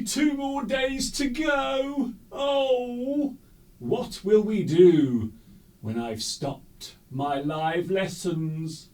only 2 more days to go. Oh, what will we do when I've stopped my live lessons?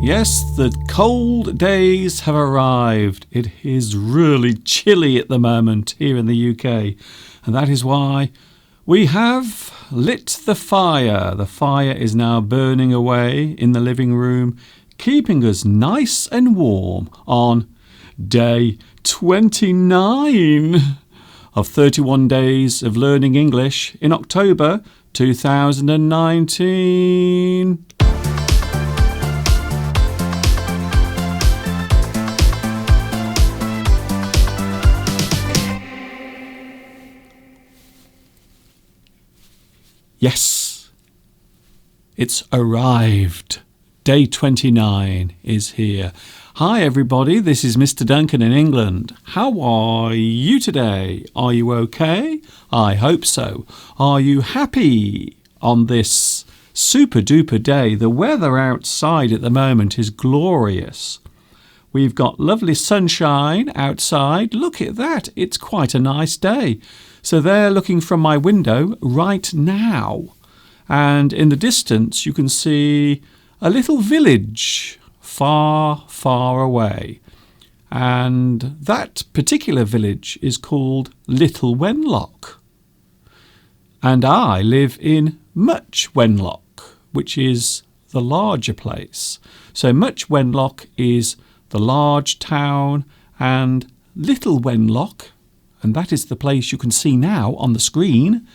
Yes, the cold days have arrived. It is really chilly at the moment here in the UK, and that is why we have lit the fire. The fire is now burning away in the living room, keeping us nice and warm on day 29 of 31 days of learning English in October 2019. Yes, it's arrived. Day 29 is here. Hi everybody, this is Mr. Duncan in England. How are you today? Are you okay? I hope so. Are you happy on this super duper day? The weather outside at the moment is glorious. We've got lovely sunshine outside. Look at that, it's quite a nice day. So they're looking from my window right now. And in the distance you can see a little village far, far away. And that particular village is called Little Wenlock. And I live in Much Wenlock, which is the larger place. So Much Wenlock is the large town, and Little Wenlock, and that is the place you can see now on the screen,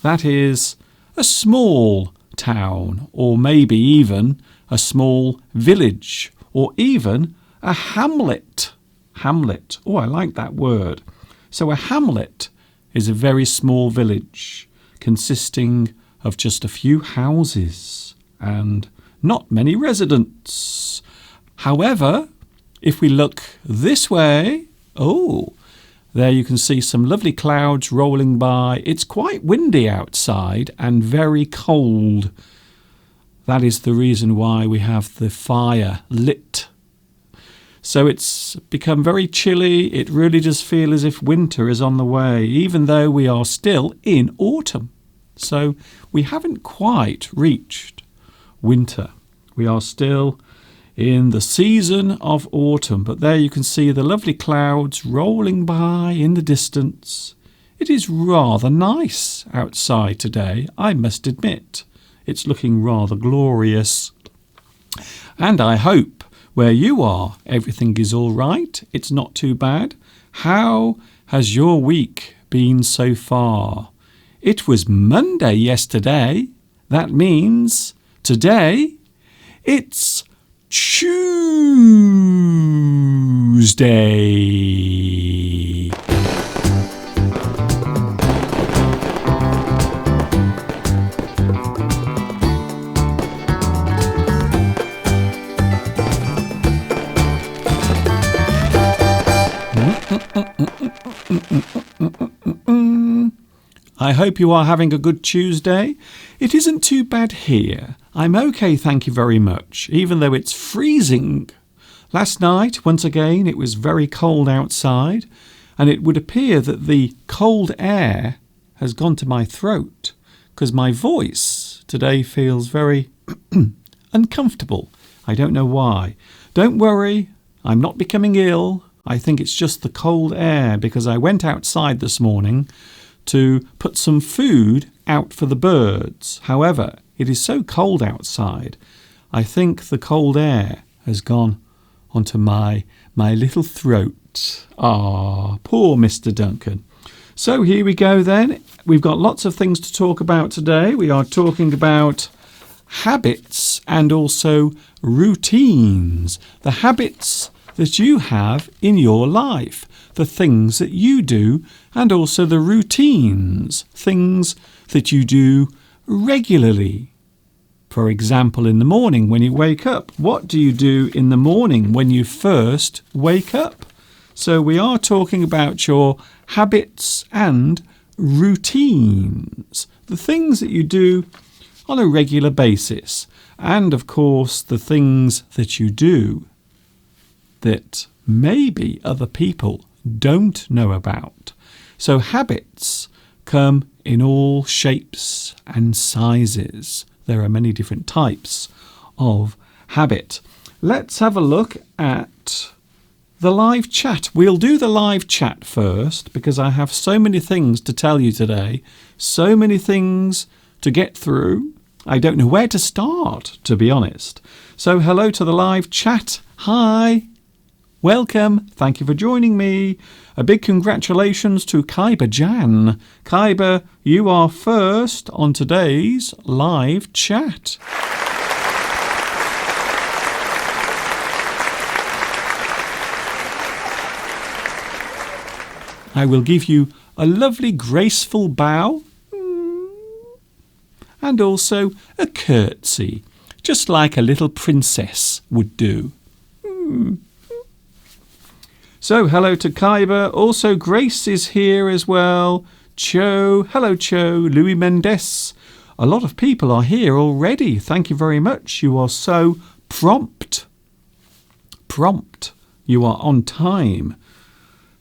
that is a small town, or maybe even a small village, or even a hamlet. Hamlet. Oh, I like that word. So a hamlet is a very small village consisting of just a few houses and not many residents. However, if we look this way, There you can see some lovely clouds rolling by. It's quite windy outside and very cold. That is the reason why we have the fire lit. So it's become very chilly. It really does feel as if winter is on the way, even though we are still in autumn. So we haven't quite reached winter. We are still in the season of autumn. But there you can see the lovely clouds rolling by in the distance. It is rather nice outside today, I must admit. It's looking rather glorious. And I hope where you are, everything is all right. It's not too bad. How has your week been so far? It was Monday yesterday. That means today it's Tuesday. I hope you are having a good Tuesday. It isn't too bad here. I'm okay, thank you very much, even though it's freezing. Last night, once again, it was very cold outside, and it would appear that the cold air has gone to my throat, because my voice today feels very uncomfortable. I don't know why. Don't worry, I'm not becoming ill. I think it's just the cold air, because I went outside this morning to put some food out for the birds. However, it is so cold outside, I think the cold air has gone onto my little throat. Ah, poor Mr. Duncan. So here we go then. We've got lots of things to talk about today. We are talking about habits and also routines. The habits that you have in your life, the things that you do, and also the routines, things that you do regularly. For example, in the morning when you wake up, what do you do in the morning when you first wake up? So we are talking about your habits and routines, the things that you do on a regular basis, and of course the things that you do that maybe other people don't know about. So habits come in all shapes and sizes. There are many different types of habit. Let's have a look at the live chat. We'll do the live chat first because I have so many things to tell you today, so many things to get through. I don't know where to start, to be honest. So hello to the live chat. Hi. Welcome. Thank you for joining me. A big congratulations to Khyber Jan. Khyber, you are first on today's live chat. I will give you a lovely graceful bow and also a curtsy, just like a little princess would do. So hello to Khyber. Also Grace is here as well. Cho, hello Cho, Louis Mendes. A lot of people are here already. Thank you very much. You are so prompt. You are on time.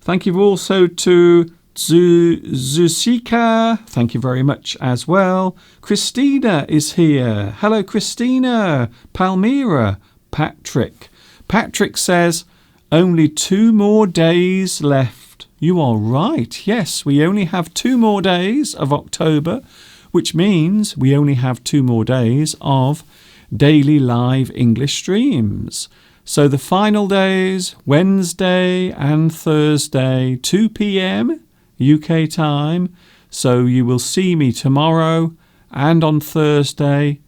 Thank you also to Zusika. Thank you very much as well. Christina is here. Hello Christina. Palmyra. Patrick. Patrick says, only 2 more days left. You are right. Yes, we only have 2 more days of October, which means we only have 2 more days of daily live English streams. So the final days, Wednesday and Thursday, 2 p.m. UK time. So you will see me tomorrow and on Thursday.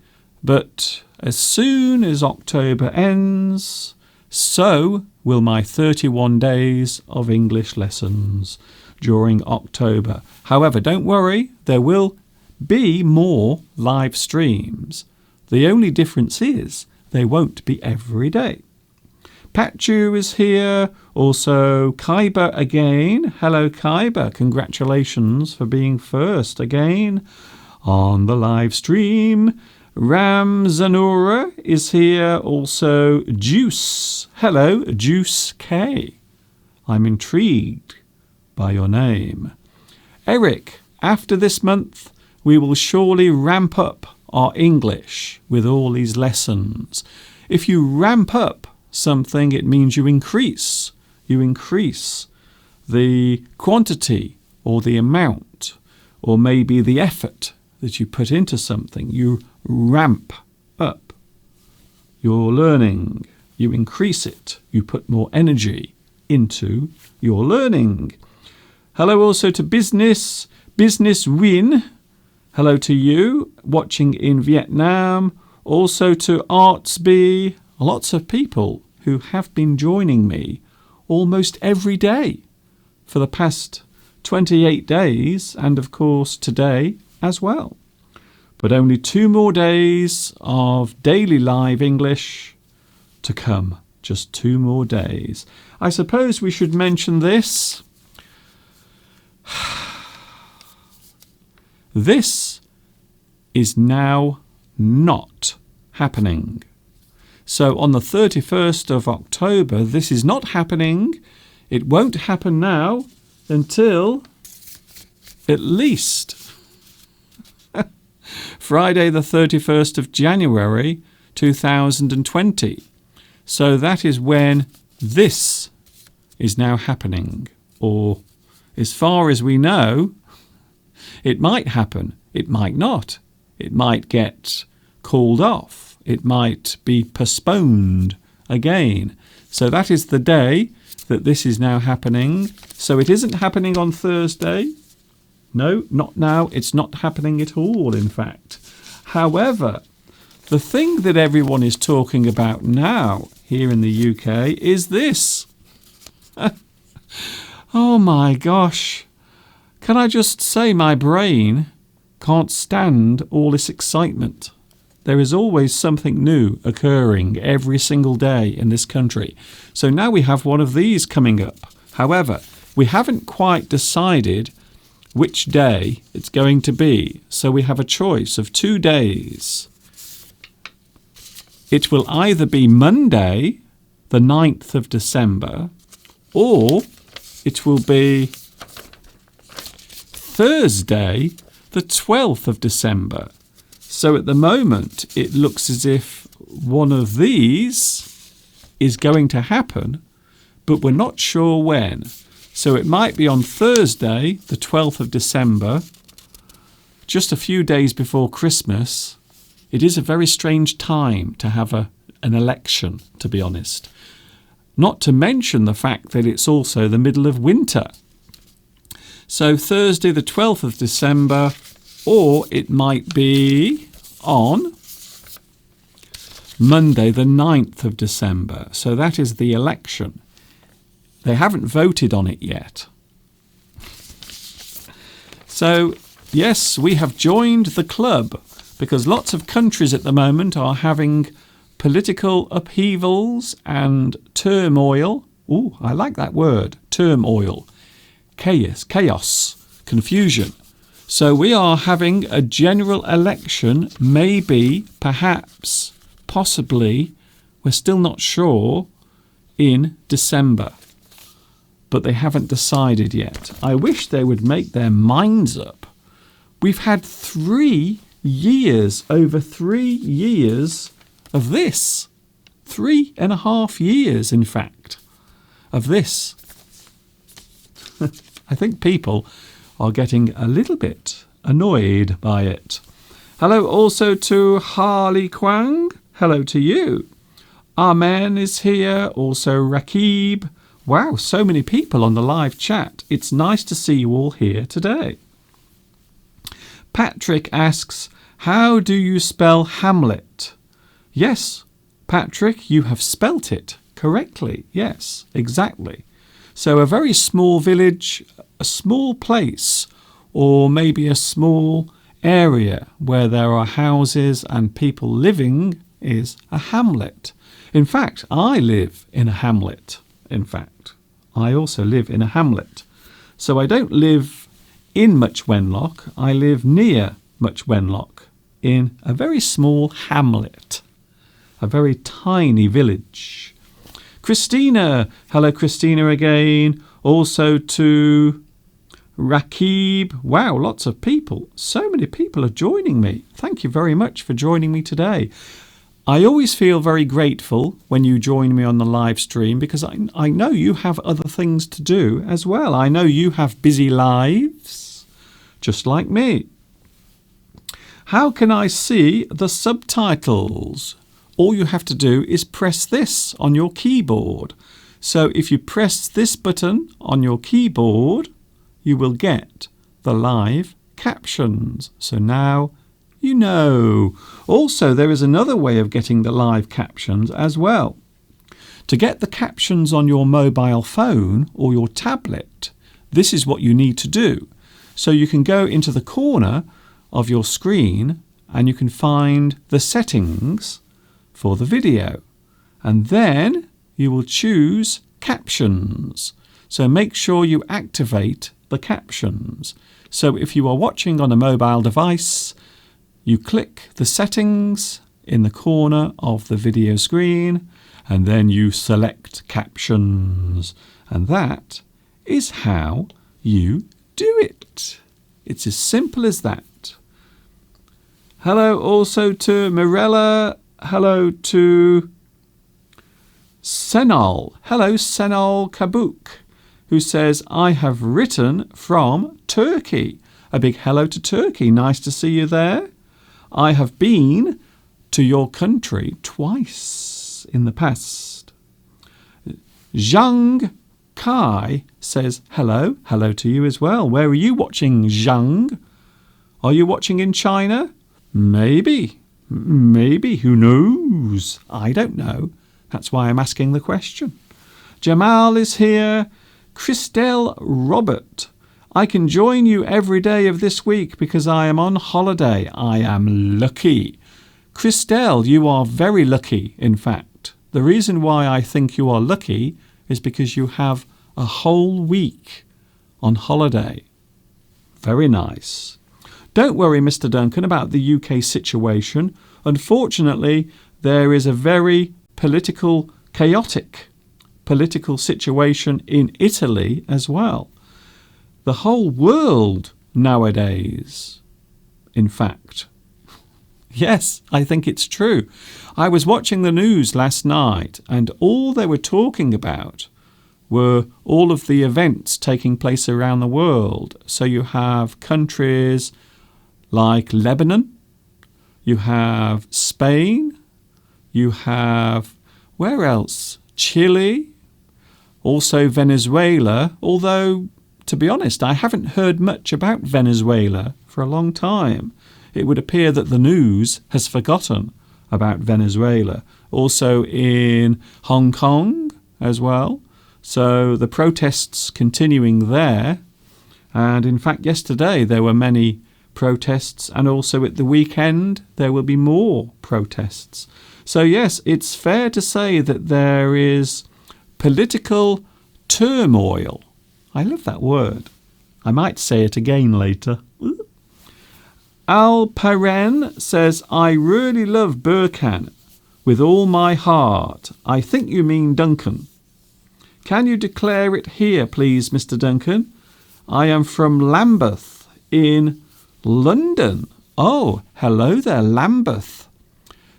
But as soon as October ends, so will my 31 days of English lessons during October. However, don't worry, there will be more live streams. The only difference is they won't be every day. Pachu is here. Also, Kaiba again. Hello, Kaiba. Congratulations for being first again on the live stream. Ram Zanura is here. Also, Juice. Hello, Juice K. I'm intrigued by your name. Eric, after this month, we will surely ramp up our English with all these lessons. If you ramp up something, it means you increase. You increase the quantity or the amount or maybe the effort that you put into something. You ramp up your learning. You increase it. You put more energy into your learning. Hello also to Business Win. Hello to you watching in Vietnam. Also to Artsby. Lots of people who have been joining me almost every day for the past 28 days and of course today as well. But only 2 more days of daily live English to come. Just 2 more days. I suppose we should mention this. This is now not happening. So on the 31st of October, this is not happening. It won't happen now until at least Friday the 31st of January 2020. So that is when this is now happening. Or as far as we know, it might happen. It might not. It might get called off. It might be postponed again. So that is the day that this is now happening. So it isn't happening on Thursday. No, not now. It's not happening at all, in fact. However, the thing that everyone is talking about now here in the UK is this. Oh my gosh. Can I just say my brain can't stand all this excitement. There is always something new occurring every single day in this country. So now we have one of these coming up. However, we haven't quite decided which day it's going to be. So we have a choice of 2 days. It will either be Monday, the 9th of December, or it will be Thursday, the 12th of December. So at the moment, it looks as if one of these is going to happen, but we're not sure when. So it might be on Thursday, the 12th of December, just a few days before Christmas. It is a very strange time to have an election, to be honest. Not to mention the fact that it's also the middle of winter. So Thursday, the 12th of December, or it might be on Monday, the 9th of December. So that is the election. They haven't voted on it yet. So, yes, we have joined the club because lots of countries at the moment are having political upheavals and turmoil. Ooh, I like that word, turmoil. Chaos, confusion. So we are having a general election, maybe, perhaps, possibly, we're still not sure, in December. But they haven't decided yet. I wish they would make their minds up. We've had 3 years, over 3 years of this. 3.5 years, in fact, of this. I think people are getting a little bit annoyed by it. Hello also to Harley Kwang. Hello to you. Amen is here. Also Rakib. Wow, so many people on the live chat. It's nice to see you all here today. Patrick asks, how do you spell Hamlet? Yes, Patrick, you have spelt it correctly. Yes, exactly. So a very small village, a small place, or maybe a small area where there are houses and people living is a hamlet. In fact, I live in a hamlet. In fact, I also live in a hamlet. So I don't live in Much Wenlock. I live near Much Wenlock in a very small hamlet, a very tiny village. Christina, hello Christina again. Also to Rakib. Wow, lots of people. So many people are joining me. Thank you very much for joining me today. I always feel very grateful when you join me on the live stream because I know you have other things to do as well. I know you have busy lives, just like me. How can I see the subtitles? All you have to do is press this on your keyboard. So if you press this button on your keyboard, you will get the live captions. So now you know. Also, there is another way of getting the live captions as well. To get the captions on your mobile phone or your tablet, this is what you need to do. So you can go into the corner of your screen and you can find the settings for the video. And then you will choose captions. So make sure you activate the captions. So if you are watching on a mobile device, you click the settings in the corner of the video screen and then you select captions. And that is how you do it. It's as simple as that. Hello also to Mirella. Hello to Senol. Hello Senol Kabuk, who says, I have written from Turkey. A big hello to Turkey. Nice to see you there. I have been to your country twice in the past. Zhang Kai says, hello. Hello to you as well. Where are you watching, Zhang? Are you watching in China? Maybe. Maybe. Who knows? I don't know. That's why I'm asking the question. Jamal is here. Christelle Robert. I can join you every day of this week because I am on holiday. I am lucky. Christelle, you are very lucky, in fact. The reason why I think you are lucky is because you have a whole week on holiday. Very nice. Don't worry, Mr. Duncan, about the UK situation. Unfortunately, there is a very chaotic political situation in Italy as well. The whole world nowadays, in fact. Yes, I think it's true. I was watching the news last night and all they were talking about were all of the events taking place around the world. So you have countries like Lebanon, you have Spain, you have, where else? Chile, also Venezuela, although, to be honest, I haven't heard much about Venezuela for a long time. It would appear that the news has forgotten about Venezuela. Also in Hong Kong as well. So the protests continuing there. And in fact, yesterday there were many protests, and also at the weekend there will be more protests. So yes, it's fair to say that there is political turmoil. I love that word. I might say it again later. Al Paren says, I really love Burkhan with all my heart. I think you mean Duncan. Can you declare it here, please, Mr. Duncan? I am from Lambeth in London. Oh, hello there, Lambeth.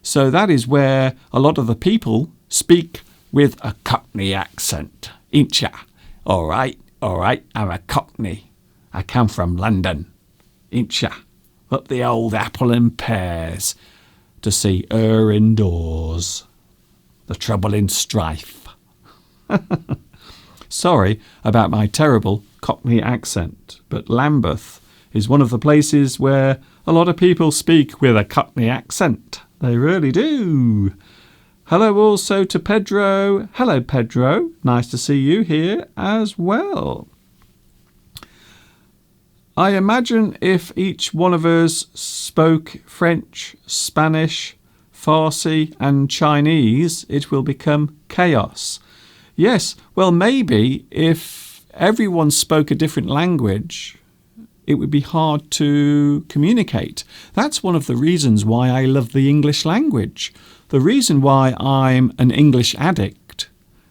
So that is where a lot of the people speak with a Cockney accent, ain't ya? All right, I'm a Cockney. I come from London, ain't ya? Up the old apple and pears to see her indoors. The trouble in strife. Sorry about my terrible Cockney accent, but Lambeth is one of the places where a lot of people speak with a Cockney accent. They really do. Hello also to Pedro. Hello, Pedro. Nice to see you here as well. I imagine if each one of us spoke French, Spanish, Farsi and Chinese, it will become chaos. Yes, well, maybe if everyone spoke a different language, it would be hard to communicate. That's one of the reasons why I love the English language. The reason why I'm an English addict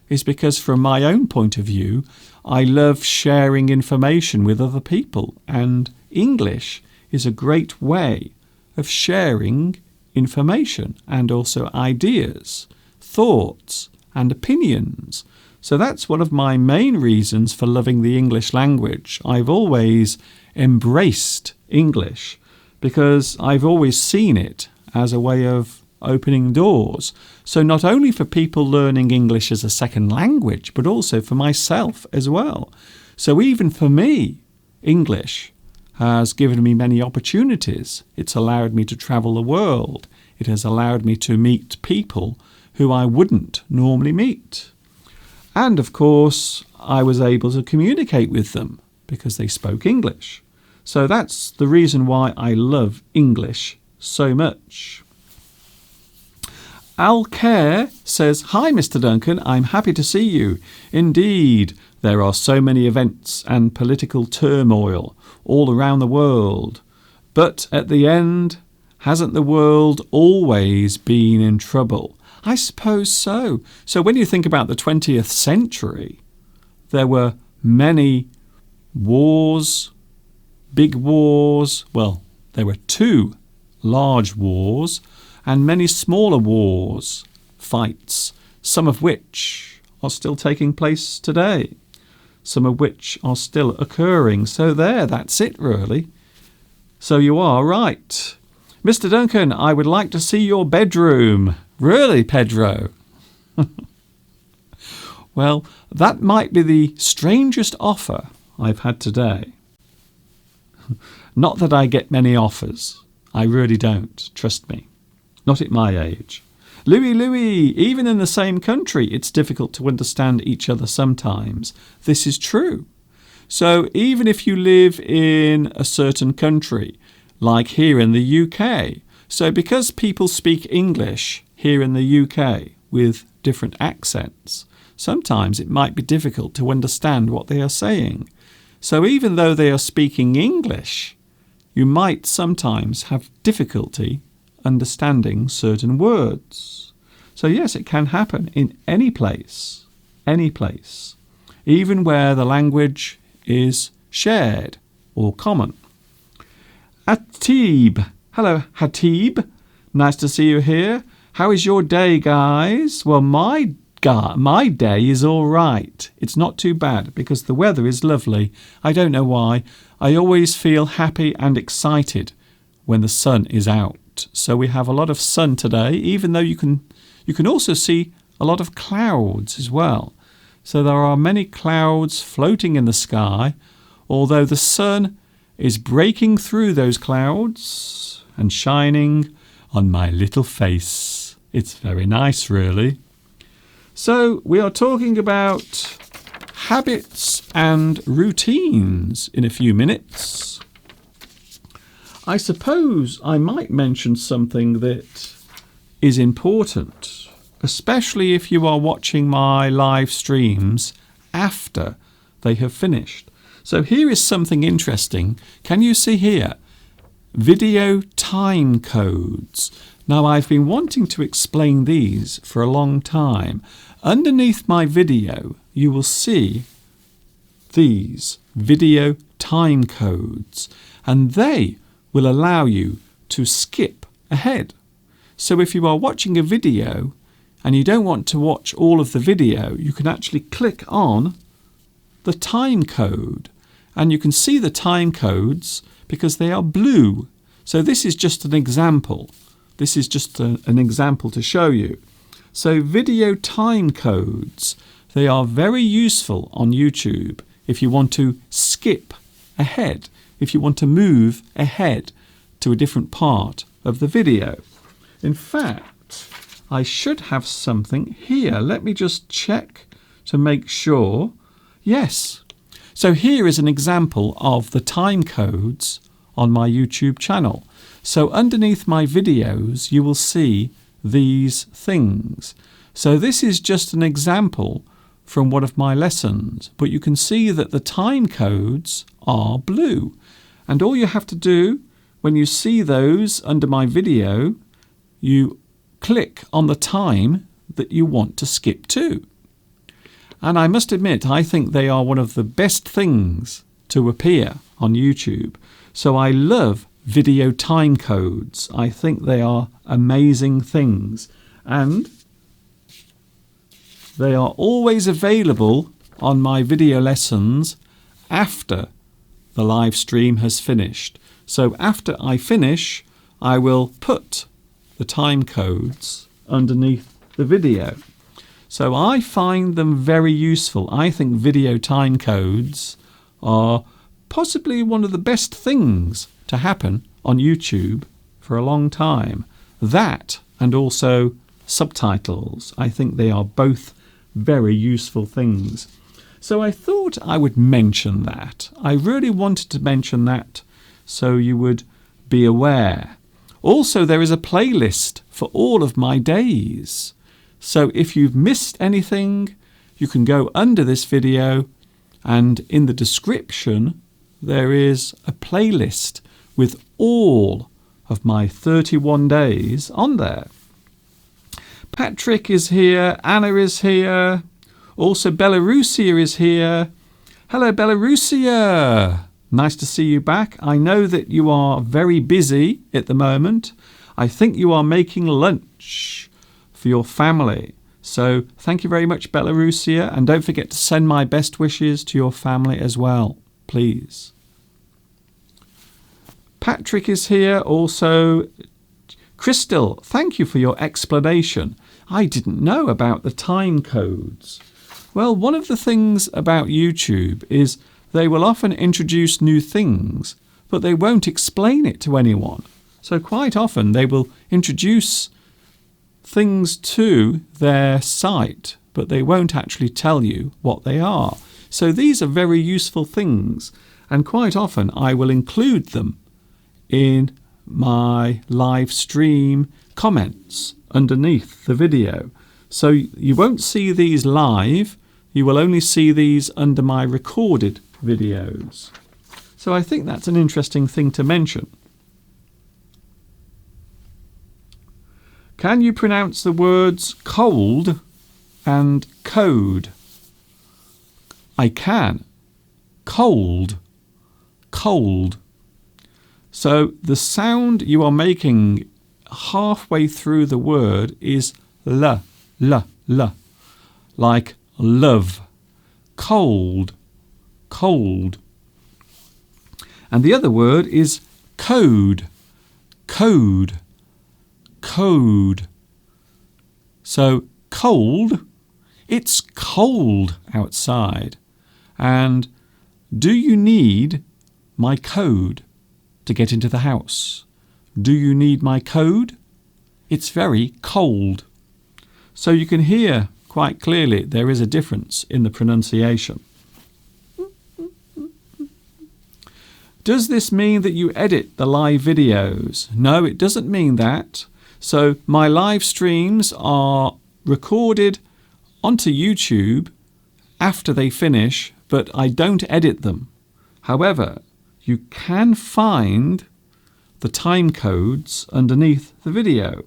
is because from my own point of view, I love sharing information with other people, and English is a great way of sharing information and also ideas, thoughts and opinions. So that's one of my main reasons for loving the English language. I've always embraced English because I've always seen it as a way of opening doors. So not only for people learning English as a second language, but also for myself as well. So even for me, English has given me many opportunities. It's allowed me to travel the world. It has allowed me to meet people who I wouldn't normally meet. And of course, I was able to communicate with them because they spoke English. So that's the reason why I love English so much. Al Care says, "Hi, Mr. Duncan, I'm happy to see you. Indeed, there are so many events and political turmoil all around the world. But at the end, hasn't the world always been in trouble?" I suppose so. So when you think about the 20th century, there were many wars, big wars. Well, there were 2 large wars and many smaller wars, fights, some of which are still taking place today, some of which are still occurring. So that's it really. So you are right. Mr. Duncan, I would like to see your bedroom. Really, Pedro? Well, that might be the strangest offer I've had today. Not that I get many offers. I really don't, trust me. Not at my age. Louis, even in the same country, it's difficult to understand each other sometimes. This is true. So even if you live in a certain country, like here in the UK, so because people speak English here in the UK with different accents, sometimes it might be difficult to understand what they are saying. So even though they are speaking English, you might sometimes have difficulty understanding certain words. So yes, it can happen in any place, even where the language is shared or common. Atib. Hello, Hatib. Nice to see you here. How is your day, guys? Well, my day is all right. It's not too bad because the weather is lovely. I don't know why. I always feel happy and excited when the sun is out. So we have a lot of sun today, even though you can also see a lot of clouds as well. So there are many clouds floating in the sky, although the sun is breaking through those clouds and shining on my little face. It's very nice, really. So we are talking about habits and routines in a few minutes. I suppose I might mention something that is important, especially if you are watching my live streams after they have finished. So here is something interesting. Can you see here? Video time codes. Now I've been wanting to explain these for a long time. Underneath my video, you will see these video time codes, and they will allow you to skip ahead. So if you are watching a video and you don't want to watch all of the video, you can actually click on the time code, and you can see the time codes because they are blue. So this is just an example. This is just an example to show you. So video time codes, they are very useful on YouTube if you want to skip ahead, if you want to move ahead to a different part of the video. In fact, I should have something here. Let me just check to make sure. Yes. So here is an example of the time codes on my YouTube channel. So underneath my videos, you will see these things. So this is just an example from one of my lessons, but you can see that the time codes are blue. And all you have to do when you see those under my video, you click on the time that you want to skip to. And I must admit, I think they are one of the best things to appear on YouTube. So I love video time codes. I think they are amazing things. And they are always available on my video lessons after the live stream has finished. So after I finish, I will put the time codes underneath the video. So I find them very useful. I think video time codes are possibly one of the best things to happen on YouTube for a long time. That and also subtitles. I think they are both very useful things. So I thought I would mention that. I really wanted to mention that so you would be aware. Also, there is a playlist for all of my days. So if you've missed anything, you can go under this video, and in the description there is a playlist with all of my 31 days on there. Patrick is here, Anna is here, also Belarusia is here. Hello Belarusia! Nice to see you back. I know that you are very busy at the moment. I think you are making lunch for your family. So thank you very much Belarusia, and don't forget to send my best wishes to your family as well, please. Patrick is here also. Crystal, thank you for your explanation. I didn't know about the time codes. Well, one of the things about YouTube is they will often introduce new things, but they won't explain it to anyone. So quite often they will introduce things to their site, but they won't actually tell you what they are. So these are very useful things, and quite often I will include them in my live stream comments underneath the video. So you won't see these live, you will only see these under my recorded videos. So I think that's an interesting thing to mention. Can you pronounce the words cold and code? I can. Cold. Cold. So the sound you are making halfway through the word is l, like love. Cold, cold. And the other word is code, code, code. So cold, it's cold outside. And do you need my code to get into the house? Do you need my code? It's very cold. So you can hear quite clearly there is a difference in the pronunciation. Does this mean that you edit the live videos? No, it doesn't mean that. So my live streams are recorded onto YouTube after they finish, but I don't edit them. However, you can find the time codes underneath the video.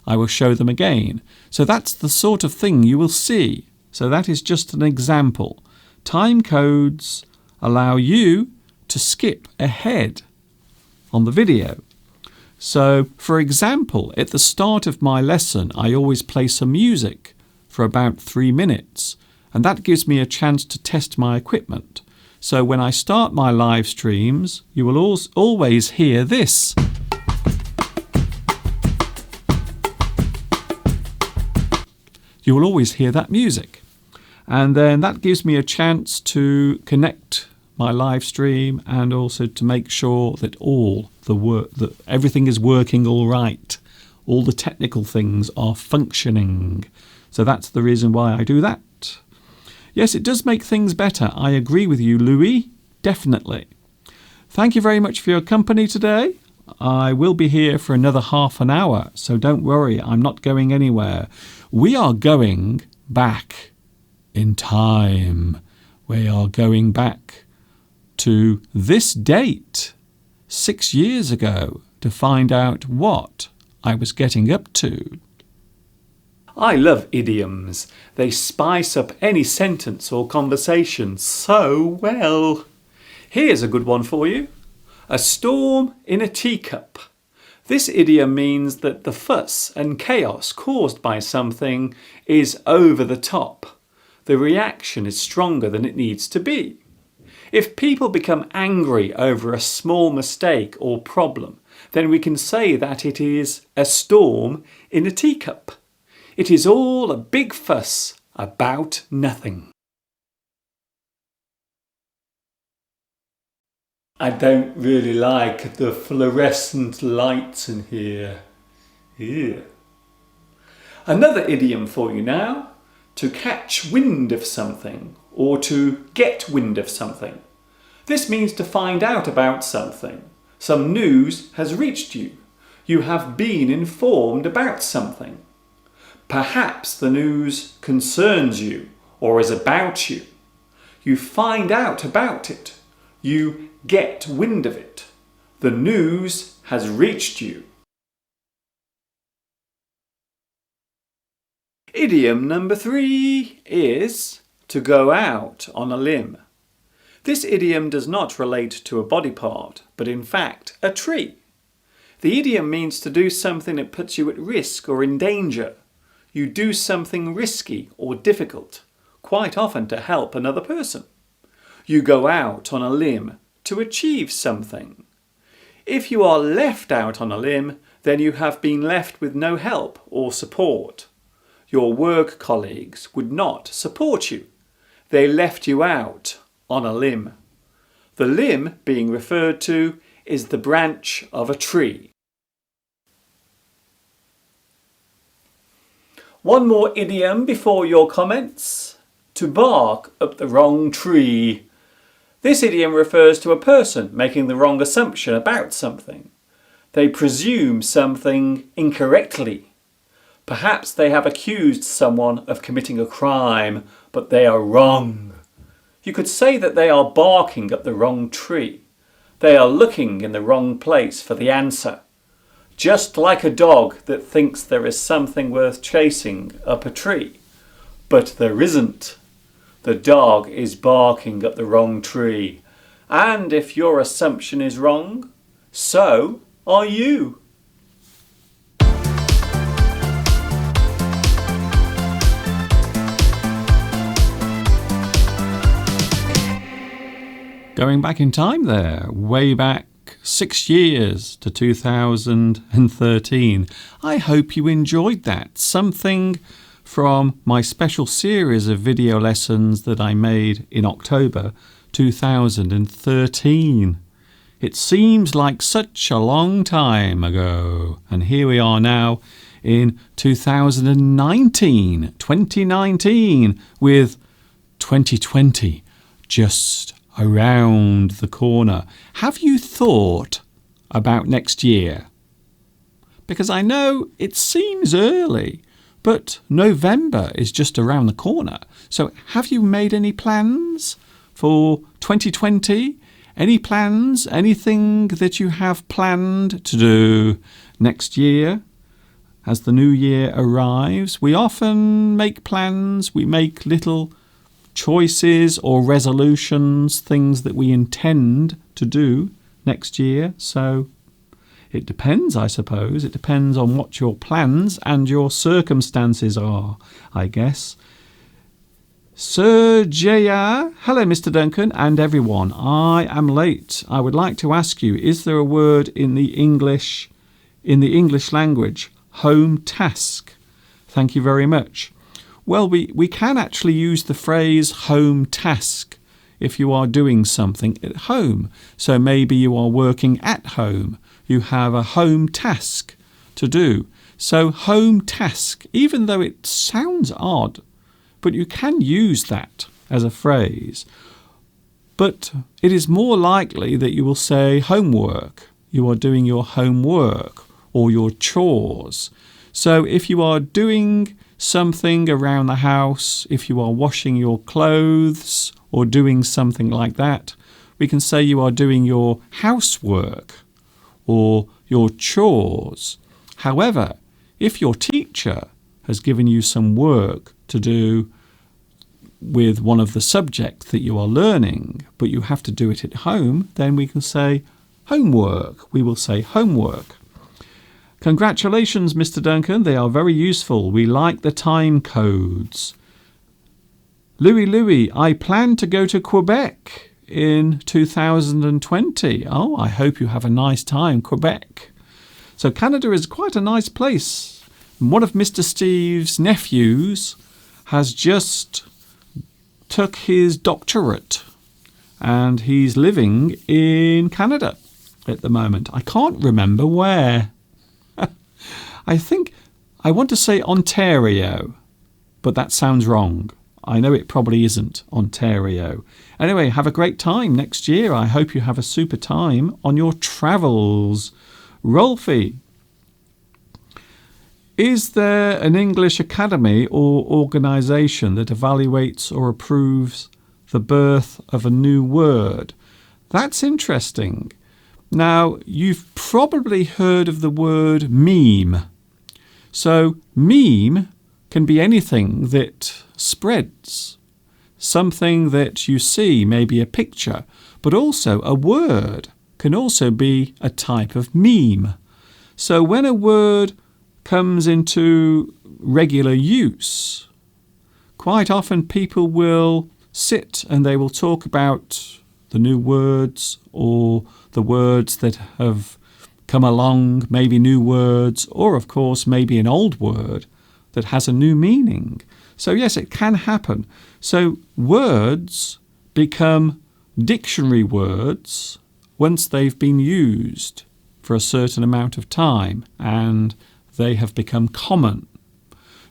I will show them again. So that's the sort of thing you will see. So that is just an example. Time codes allow you to skip ahead on the video. So, for example, at the start of my lesson, I always play some music for about 3 minutes, and that gives me a chance to test my equipment. So when I start my live streams, you will always hear this. You will always hear that music. And then that gives me a chance to connect my live stream and also to make sure that that everything is working all right. All the technical things are functioning. So that's the reason why I do that. Yes, it does make things better. I agree with you, Louis. Definitely. Thank you very much for your company today. I will be here for another half an hour, so don't worry, I'm not going anywhere. We are going back in time. We are going back to this date, 6 years ago, to find out what I was getting up to. I love idioms. They spice up any sentence or conversation so well. Here's a good one for you. A storm in a teacup. This idiom means that the fuss and chaos caused by something is over the top. The reaction is stronger than it needs to be. If people become angry over a small mistake or problem, then we can say that it is a storm in a teacup. It is all a big fuss about nothing. I don't really like the fluorescent lights in here. Ew. Another idiom for you now. To catch wind of something or to get wind of something. This means to find out about something. Some news has reached you. You have been informed about something. Perhaps the news concerns you or is about you. You find out about it. You get wind of it. The news has reached you. Idiom number 3 is to go out on a limb. This idiom does not relate to a body part, but in fact a tree. The idiom means to do something that puts you at risk or in danger. You do something risky or difficult, quite often to help another person. You go out on a limb to achieve something. If you are left out on a limb, then you have been left with no help or support. Your work colleagues would not support you. They left you out on a limb. The limb being referred to is the branch of a tree. One more idiom before your comments. To bark up the wrong tree. This idiom refers to a person making the wrong assumption about something. They presume something incorrectly. Perhaps they have accused someone of committing a crime, but they are wrong. You could say that they are barking up the wrong tree. They are looking in the wrong place for the answer. Just like a dog that thinks there is something worth chasing up a tree, but there isn't. The dog is barking up the wrong tree. And if your assumption is wrong, so are you. Going back in time there, way back 6 years to 2013. I hope you enjoyed that. Something from my special series of video lessons that I made in October 2013. It seems like such a long time ago. And here we are now in 2019, with 2020 just around the corner. Have you thought about next year? Because I know it seems early, but November is just around the corner. So have you made any plans for 2020? Any plans? Anything that you have planned to do next year? As the new year arrives, we often make plans. We make little choices or resolutions, things that we intend to do next year. So it depends, I suppose. It depends on what your plans and your circumstances are, I guess. Sir J.R., hello Mr. Duncan and everyone. I am late. I would like to ask you, is there a word in the English language, home task? Thank you very much. Well, we can actually use the phrase home task if you are doing something at home. So maybe you are working at home. You have a home task to do. So home task, even though it sounds odd, but you can use that as a phrase. But it is more likely that you will say homework you are doing your homework or your chores. So if you are doing something around the house, if you are washing your clothes or doing something like that, we can say you are doing your housework or your chores. However, if your teacher has given you some work to do with one of the subjects that you are learning, but you have to do it at home, then we can say homework. We will say homework. Congratulations, Mr. Duncan. They are very useful. We like the time codes. Louis, I plan to go to Quebec in 2020. Oh, I hope you have a nice time, Quebec. So Canada is quite a nice place. One of Mr. Steve's nephews has just took his doctorate and he's living in Canada at the moment. I can't remember where. I think I want to say Ontario, but that sounds wrong. I know it probably isn't Ontario. Anyway, have a great time next year. I hope you have a super time on your travels. Rolfie, is there an English academy or organisation that evaluates or approves the birth of a new word? That's interesting. Now, you've probably heard of the word meme. So, meme can be anything that spreads. Something that you see, maybe a picture, but also a word can also be a type of meme. So, when a word comes into regular use, quite often people will sit and they will talk about the new words or the words that have come along, maybe new words, or of course maybe an old word that has a new meaning. So yes, it can happen. So words become dictionary words once they've been used for a certain amount of time and they have become common.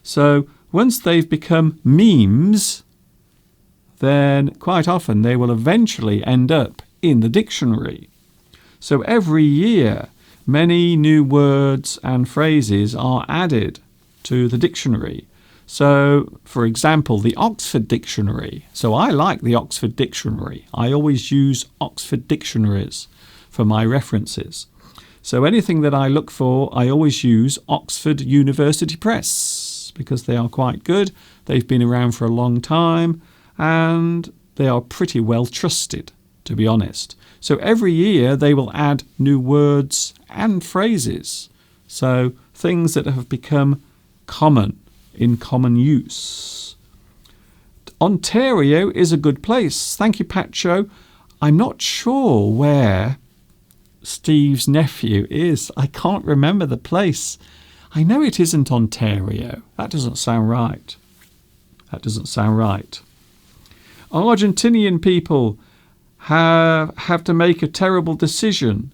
So once they've become memes, then quite often they will eventually end up in the dictionary. So every year, many new words and phrases are added to the dictionary. So, for example, the Oxford Dictionary. So I like the Oxford Dictionary. I always use Oxford dictionaries for my references. So anything that I look for, I always use Oxford University Press because they are quite good. They've been around for a long time and they are pretty well trusted, to be honest. So every year they will add new words and phrases. So things that have become common, in common use. Ontario is a good place. Thank you, Pacho. I'm not sure where Steve's nephew is. I can't remember the place. I know it isn't Ontario. That doesn't sound right. That doesn't sound right. Argentinian people have to make a terrible decision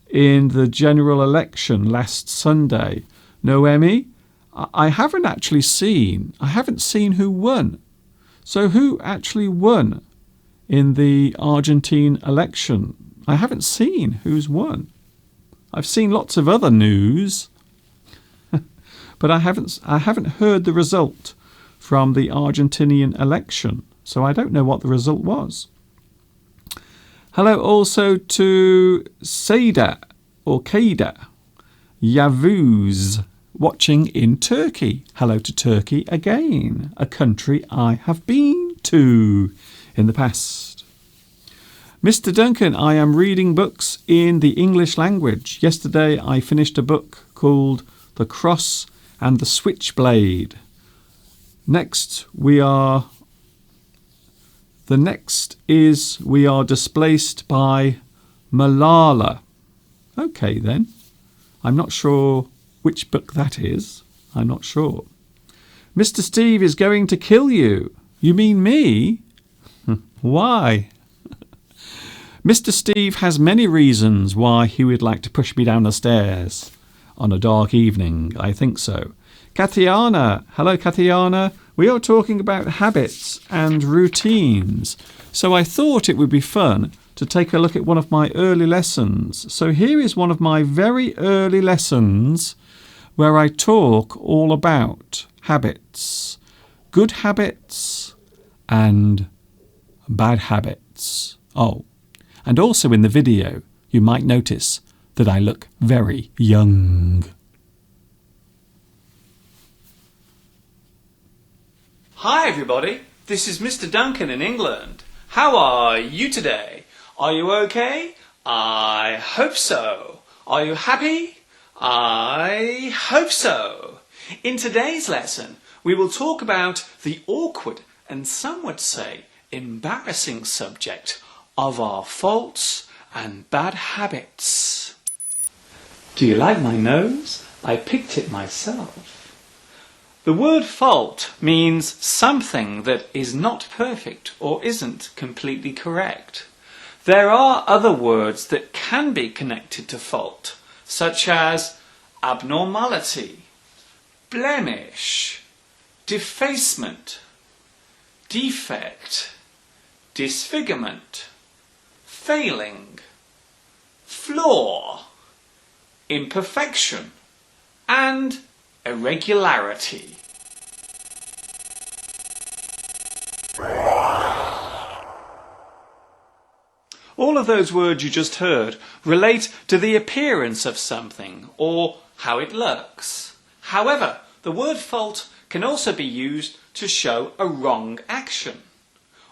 in the general election last Sunday. Noemi, I haven't seen who won. So who actually won in the Argentine election? I haven't seen who's won. I've seen lots of other news, but I haven't heard the result from the Argentinian election. So I don't know what the result was. Hello also to Seda or Keda Yavuz watching in Turkey. Hello to Turkey again, a country I have been to in the past. Mr. Duncan, I am reading books in the English language. Yesterday I finished a book called The Cross and the Switchblade. Next we are displaced by Malala. Okay then. I'm not sure which book that is. I'm not sure. Mr. Steve is going to kill you. You mean me? Why? Mr. Steve has many reasons why he would like to push me down the stairs on a dark evening. I think so. Katiana. Hello, Katiana. We are talking about habits and routines. So I thought it would be fun to take a look at one of my early lessons. So here is one of my very early lessons where I talk all about habits, good habits and bad habits. Oh, and also in the video you might notice that I look very young. Hi everybody, this is Mr. Duncan in England. How are you today? Are you okay? I hope so. Are you happy? I hope so. In today's lesson, we will talk about the awkward and some would say embarrassing subject of our faults and bad habits. Do you like my nose? I picked it myself. The word fault means something that is not perfect or isn't completely correct. There are other words that can be connected to fault, such as abnormality, blemish, defacement, defect, disfigurement, failing, flaw, imperfection, and irregularity. All of those words you just heard relate to the appearance of something or how it looks. However, the word fault can also be used to show a wrong action.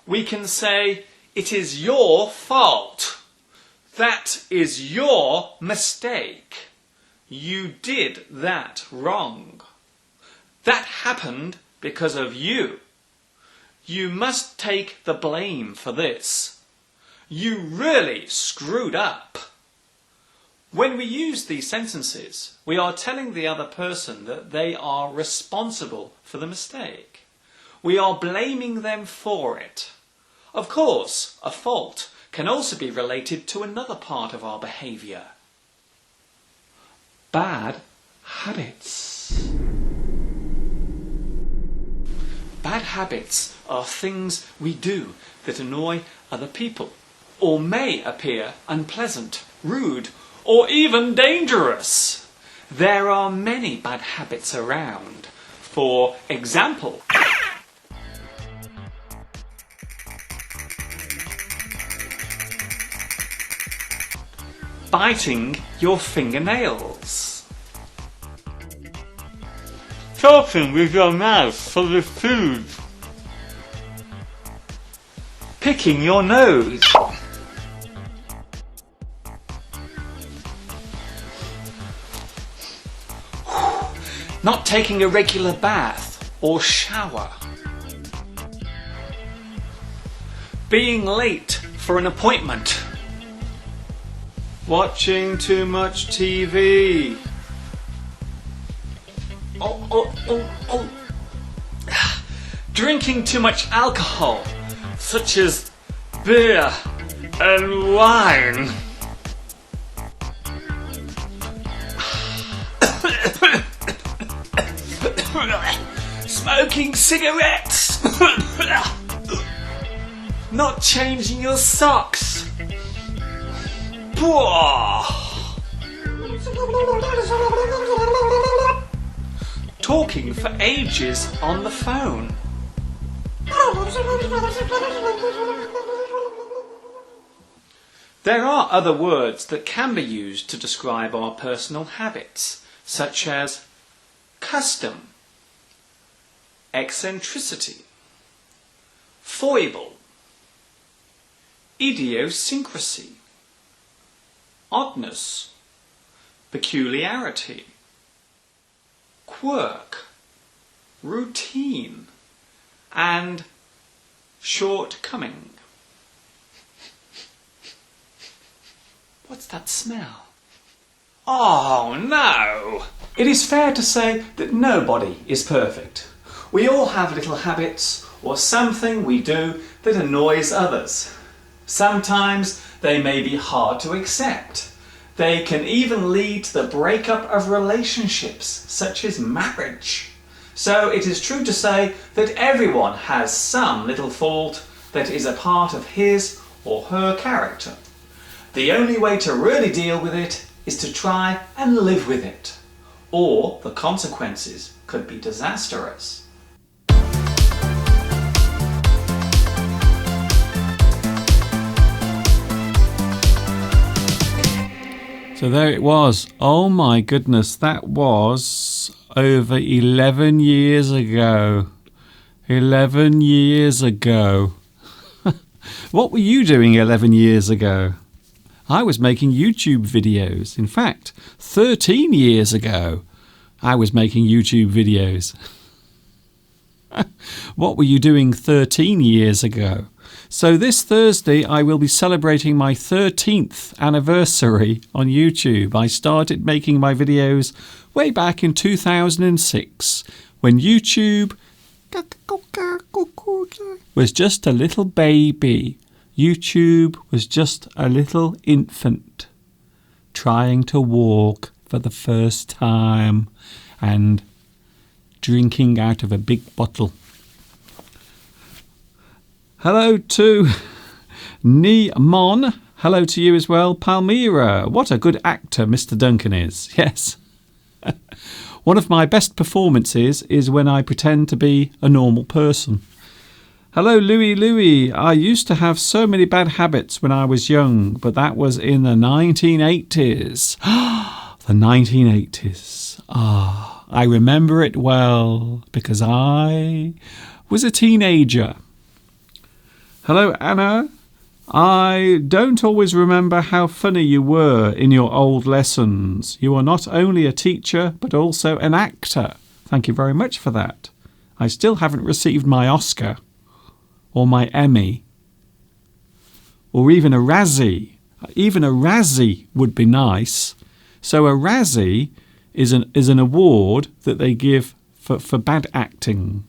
We can say, it is your fault. That is your mistake. You did that wrong. That happened because of you. You must take the blame for this. You really screwed up. When we use these sentences, we are telling the other person that they are responsible for the mistake. We are blaming them for it. Of course, a fault can also be related to another part of our behaviour. Bad habits. Bad habits are things we do that annoy other people, or may appear unpleasant, rude, or even dangerous. There are many bad habits around. For example, biting your fingernails, talking with your mouth full of food, picking your nose, not taking a regular bath or shower, being late for an appointment, watching too much TV, drinking too much alcohol, such as beer and wine, smoking cigarettes, not changing your socks, talking for ages on the phone. There are other words that can be used to describe our personal habits, such as custom, eccentricity, foible, idiosyncrasy, oddness, peculiarity, quirk, routine, and shortcoming. What's that smell? Oh no! It is fair to say that nobody is perfect. We all have little habits or something we do that annoys others. Sometimes they may be hard to accept. They can even lead to the breakup of relationships, such as marriage. So it is true to say that everyone has some little fault that is a part of his or her character. The only way to really deal with it is to try and live with it, or the consequences could be disastrous. So there it was. Oh my goodness, that was over 11 years ago. 11 years ago. What were you doing 11 years ago? I was making YouTube videos. In fact, 13 years ago, I was making YouTube videos. What were you doing 13 years ago? So this Thursday, I will be celebrating my 13th anniversary on YouTube. I started making my videos way back in 2006 when YouTube was just a little baby. YouTube was just a little infant trying to walk for the first time and drinking out of a big bottle. Hello to Mon. Hello to you as well. Palmyra. What a good actor Mr. Duncan is. Yes. One of my best performances is when I pretend to be a normal person. Hello, Louie. I used to have so many bad habits when I was young, but that was in the 1980s. The 1980s. I remember it well because I was a teenager. Hello, Anna. I don't always remember how funny you were in your old lessons. You are not only a teacher, but also an actor. Thank you very much for that. I still haven't received my Oscar, or my Emmy, or even a Razzie. Even a Razzie would be nice. So a Razzie is an award that they give for bad acting.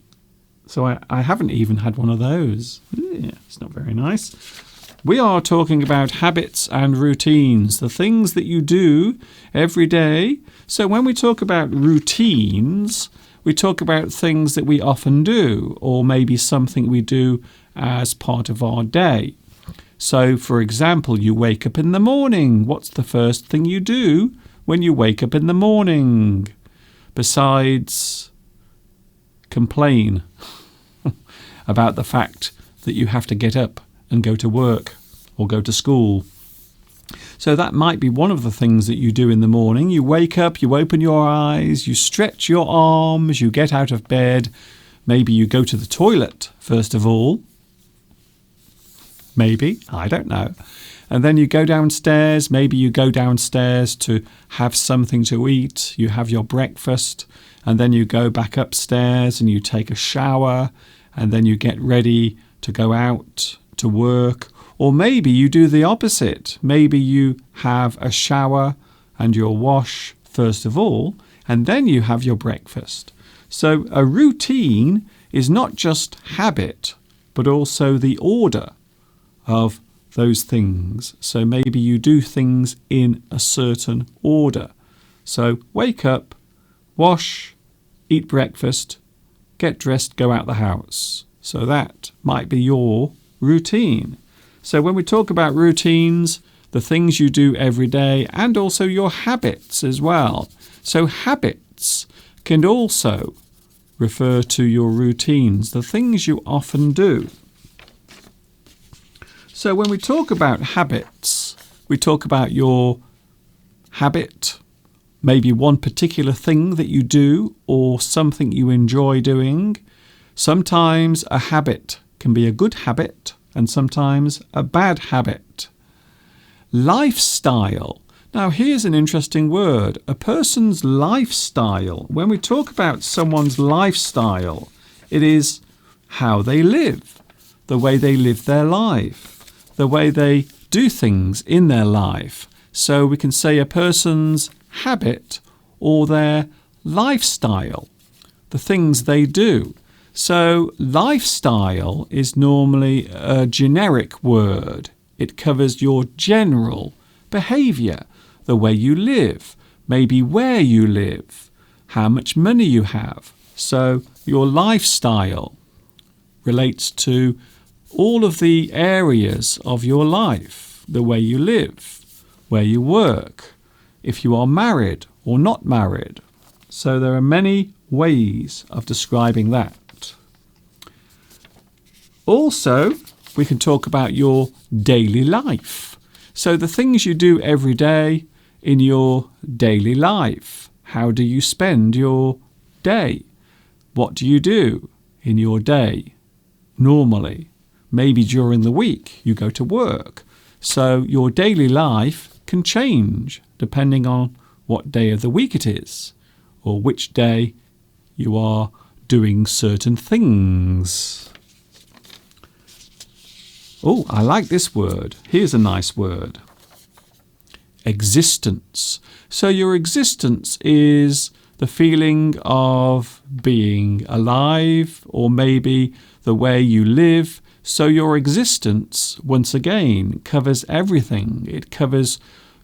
So I haven't even had one of those. Yeah, it's not very nice. We are talking about habits and routines, the things that you do every day. So when we talk about routines, we talk about things that we often do, or maybe something we do as part of our day. So, for example, you wake up in the morning. What's the first thing you do when you wake up in the morning? Besides complain about the fact that you have to get up and go to work or go to school. So that might be one of the things that you do in the morning. You wake up, you open your eyes, you stretch your arms, you get out of bed. Maybe you go to the toilet first of all. Maybe, I don't know. And then you go downstairs. Maybe you go downstairs to have something to eat. You have your breakfast. And then you go back upstairs and you take a shower. And then you get ready to go out to work. Or maybe you do the opposite. Maybe you have a shower and your wash first of all, and then you have your breakfast. So a routine is not just habit, but also the order of those things. So maybe you do things in a certain order. So wake up, wash, eat breakfast, get dressed, go out the house. So that might be your routine. So when we talk about routines, the things you do every day and also your habits as well. So habits can also refer to your routines, the things you often do. So when we talk about habits, we talk about your habit, maybe one particular thing that you do or something you enjoy doing. Sometimes a habit can be a good habit and sometimes a bad habit. Lifestyle. Now here's an interesting word. A person's lifestyle. When we talk about someone's lifestyle, it is how they live, the way they live their life, the way they do things in their life. So we can say a person's habit or their lifestyle, the things they do. So lifestyle is normally a generic word. It covers your general behaviour, the way you live, maybe where you live, how much money you have. So your lifestyle relates to all of the areas of your life, the way you live, where you work, if you are married or not married. So there are many ways of describing that. Also, we can talk about your daily life. So the things you do every day in your daily life. How do you spend your day? What do you do in your day normally? Maybe during the week you go to work. So your daily life can change depending on what day of the week it is or which day you are doing certain things. Oh, I like this word. Here's a nice word. Existence. So your existence is the feeling of being alive, or maybe the way you live. So your existence, once again, covers everything. It covers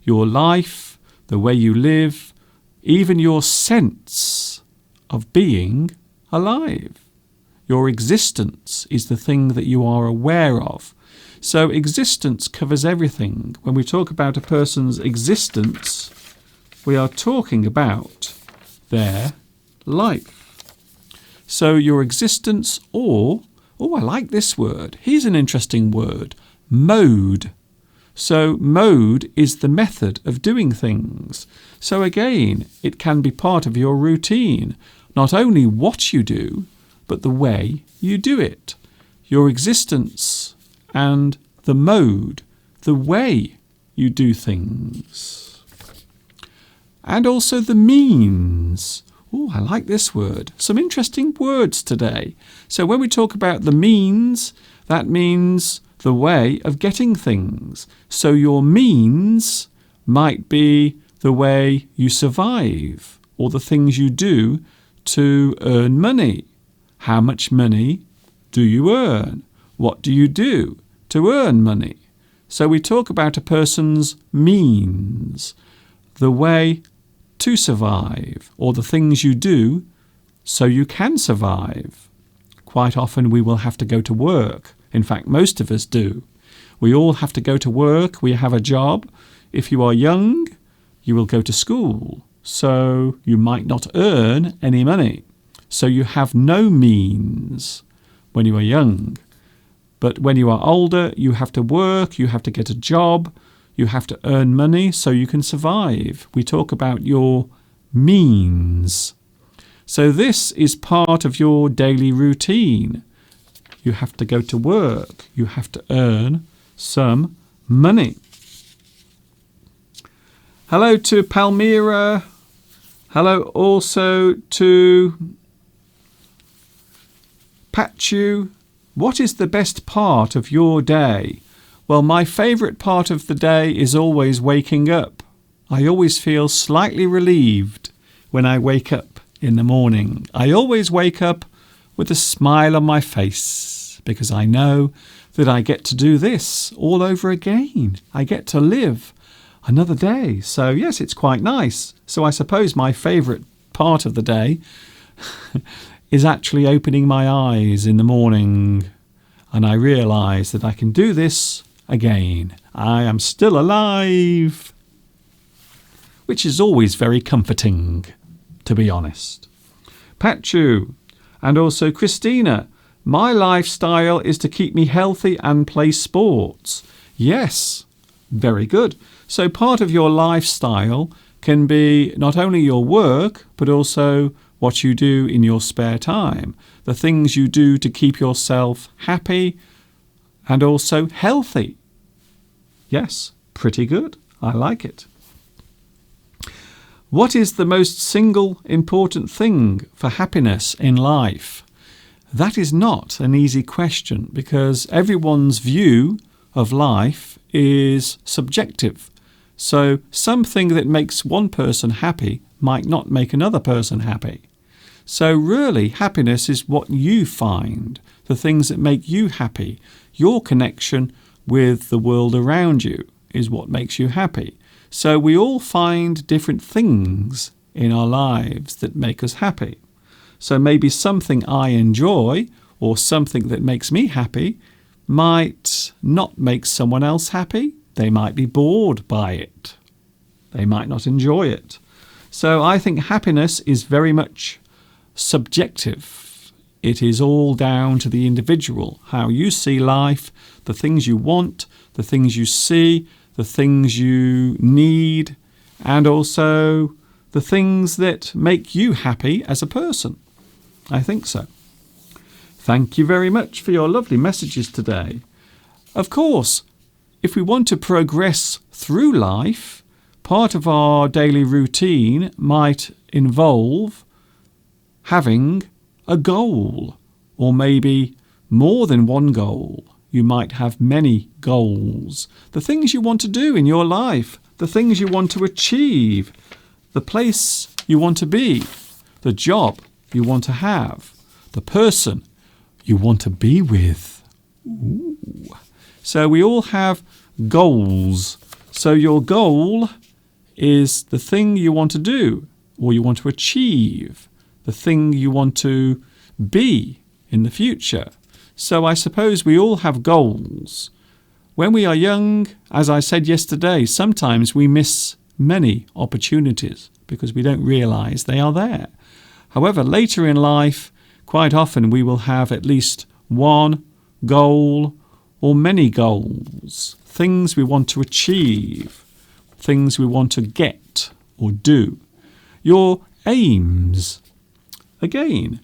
your life, the way you live, even your sense of being alive. Your existence is the thing that you are aware of. So existence covers everything. When we talk about a person's existence, we are talking about their life. So your existence, or, oh, I like this word. Here's an interesting word, mode. So mode is the method of doing things. So again, it can be part of your routine. Not only what you do, but the way you do it. Your existence and the mode, the way you do things. And also the means. Oh, I like this word. Some interesting words today. So when we talk about the means, that means the way of getting things. So your means might be the way you survive or the things you do to earn money. How much money do you earn? What do you do to earn money? So we talk about a person's means, the way to survive, or the things you do so you can survive. Quite often we will have to go to work. In fact, most of us do. We all have to go to work. We have a job. If you are young, you will go to school. So you might not earn any money. So you have no means when you are young. But when you are older, you have to work, you have to get a job, you have to earn money so you can survive. We talk about your means. So this is part of your daily routine. You have to go to work, you have to earn some money. Hello to Palmyra. Hello also to Pachu. What is the best part of your day? Well, my favourite part of the day is always waking up. I always feel slightly relieved when I wake up in the morning. I always wake up with a smile on my face because I know that I get to do this all over again. I get to live another day. So yes, it's quite nice. So I suppose my favourite part of the day is actually opening my eyes in the morning and I realise that I can do this again. I am still alive, which is always very comforting, to be honest. Pachu and also Christina, my lifestyle is to keep me healthy and play sports. Yes, very good. So part of your lifestyle can be not only your work, but also what you do in your spare time, the things you do to keep yourself happy and also healthy. Yes, pretty good. I like it. What is the most single important thing for happiness in life? That is not an easy question because everyone's view of life is subjective. So something that makes one person happy might not make another person happy. So really, happiness is what you find, the things that make you happy. Your connection with the world around you is what makes you happy. So we all find different things in our lives that make us happy. So maybe something I enjoy or something that makes me happy might not make someone else happy. They might be bored by it. They might not enjoy it. So I think happiness is very much subjective. It is all down to the individual, how you see life, the things you want, the things you see, the things you need, and also the things that make you happy as a person. I think so. Thank you very much for your lovely messages today. Of course, if we want to progress through life, part of our daily routine might involve having a goal, or maybe more than one goal. You might have many goals. The things you want to do in your life, the things you want to achieve, the place you want to be, the job you want to have, the person you want to be with. Ooh. So we all have goals. So your goal is the thing you want to do or you want to achieve, the thing you want to be in the future. So I suppose we all have goals. When we are young, as I said yesterday, sometimes we miss many opportunities because we don't realise they are there. However, later in life, quite often we will have at least one goal or many goals, things we want to achieve, things we want to get or do. Your aims. Again,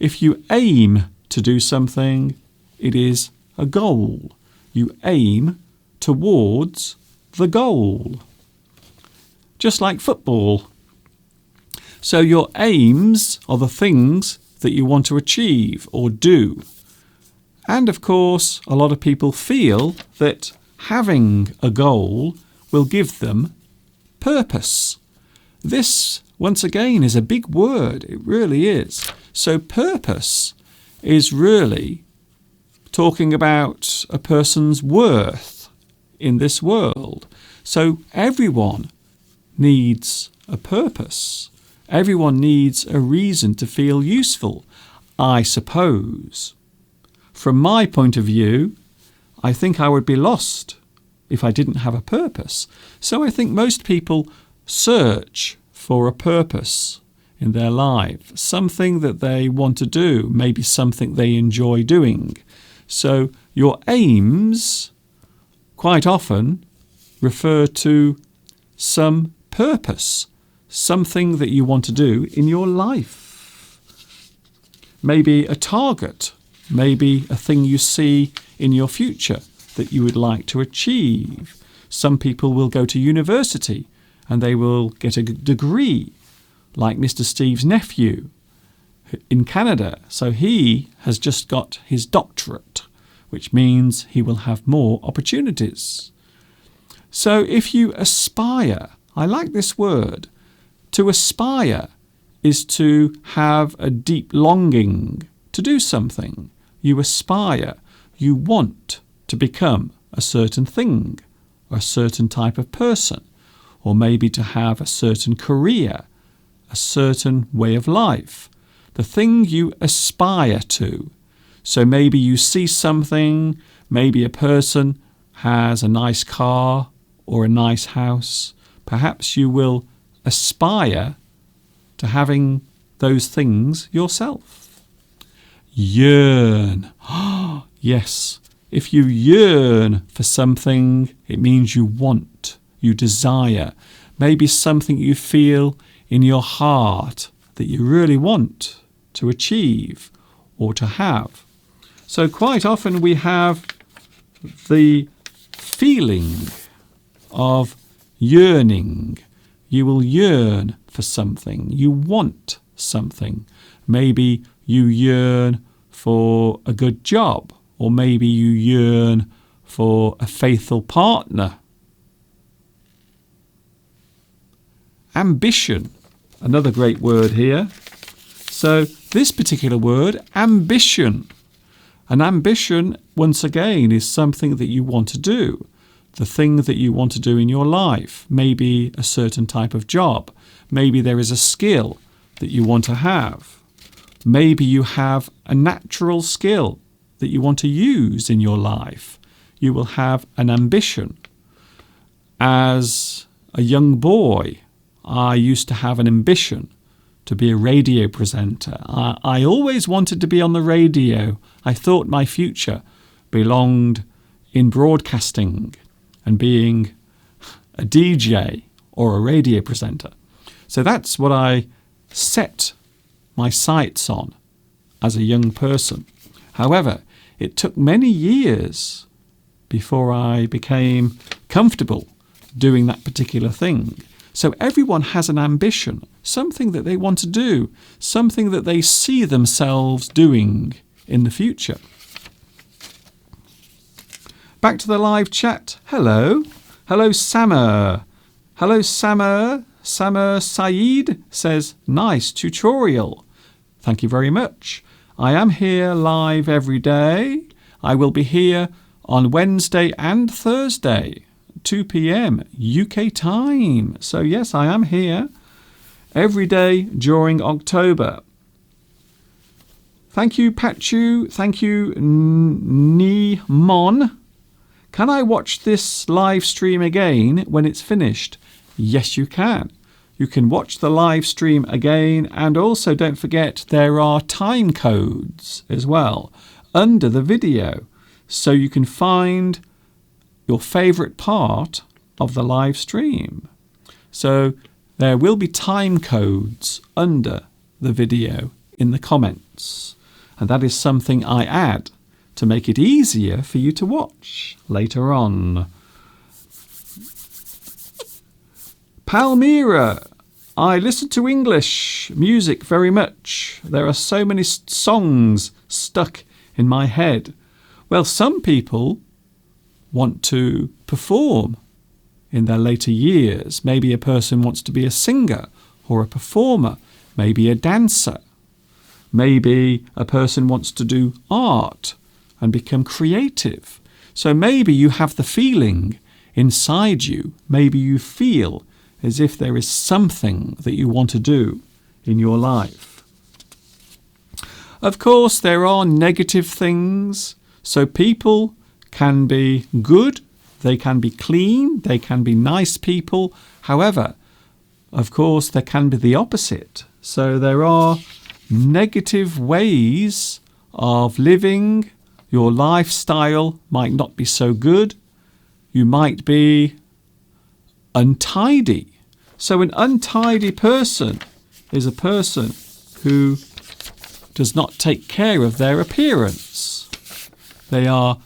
if you aim to do something, it is a goal. You aim towards the goal. Just like football. So your aims are the things that you want to achieve or do. And of course, a lot of people feel that having a goal will give them purpose. This, once again, is a big word. It really is. So purpose is really talking about a person's worth in this world. So everyone needs a purpose. Everyone needs a reason to feel useful, I suppose. From my point of view, I think I would be lost if I didn't have a purpose. So I think most people search for a purpose in their life, something that they want to do, maybe something they enjoy doing. So your aims quite often refer to some purpose, something that you want to do in your life. Maybe a target, maybe a thing you see in your future that you would like to achieve. Some people will go to university and they will get a degree, like Mr. Steve's nephew in Canada. So he has just got his doctorate, which means he will have more opportunities. So if you aspire, I like this word, to aspire is to have a deep longing to do something. You aspire, you want to become a certain thing, or a certain type of person, or maybe to have a certain career, a certain way of life, the thing you aspire to. So maybe you see something, maybe a person has a nice car or a nice house. Perhaps you will aspire to having those things yourself. Yearn. Yes, if you yearn for something, it means you want, you desire. Maybe something you feel in your heart that you really want to achieve or to have. So quite often we have the feeling of yearning. You will yearn for something. You want something. Maybe you yearn for a good job, or maybe you yearn for a faithful partner. Ambition, another great word here. So this particular word, ambition. An ambition, once again, is something that you want to do. The thing that you want to do in your life. Maybe a certain type of job. Maybe there is a skill that you want to have. Maybe you have a natural skill that you want to use in your life. You will have an ambition. As a young boy, I used to have an ambition to be a radio presenter. I always wanted to be on the radio. I thought my future belonged in broadcasting and being a DJ or a radio presenter. So that's what I set my sights on as a young person. However, it took many years before I became comfortable doing that particular thing. So everyone has an ambition, something that they want to do, something that they see themselves doing in the future. Back to the live chat. Hello. Hello, Samar. Hello, Samar. Samar Saeed says, nice tutorial. Thank you very much. I am here live every day. I will be here on Wednesday and Thursday, 2 p.m. UK time. So yes, I am here every day during October. Thank you, Pachu. Thank you, Nimon. Can I watch this live stream again when it's finished? Yes, you can. You can watch the live stream again, and also don't forget there are time codes as well under the video, so you can find your favourite part of the live stream. So there will be time codes under the video in the comments, and that is something I add to make it easier for you to watch later on. Palmyra, I listen to English music very much. There are so many songs stuck in my head. Well, some people want to perform in their later years. Maybe a person wants to be a singer or a performer, maybe a dancer. Maybe a person wants to do art and become creative. So maybe you have the feeling inside you, maybe you feel as if there is something that you want to do in your life. Of course, there are negative things. So people can be good, they can be clean, they can be nice people. However, of course, there can be the opposite. So there are negative ways of living. Your lifestyle might not be so good. You might be untidy. So an untidy person is a person who does not take care of their appearance. They are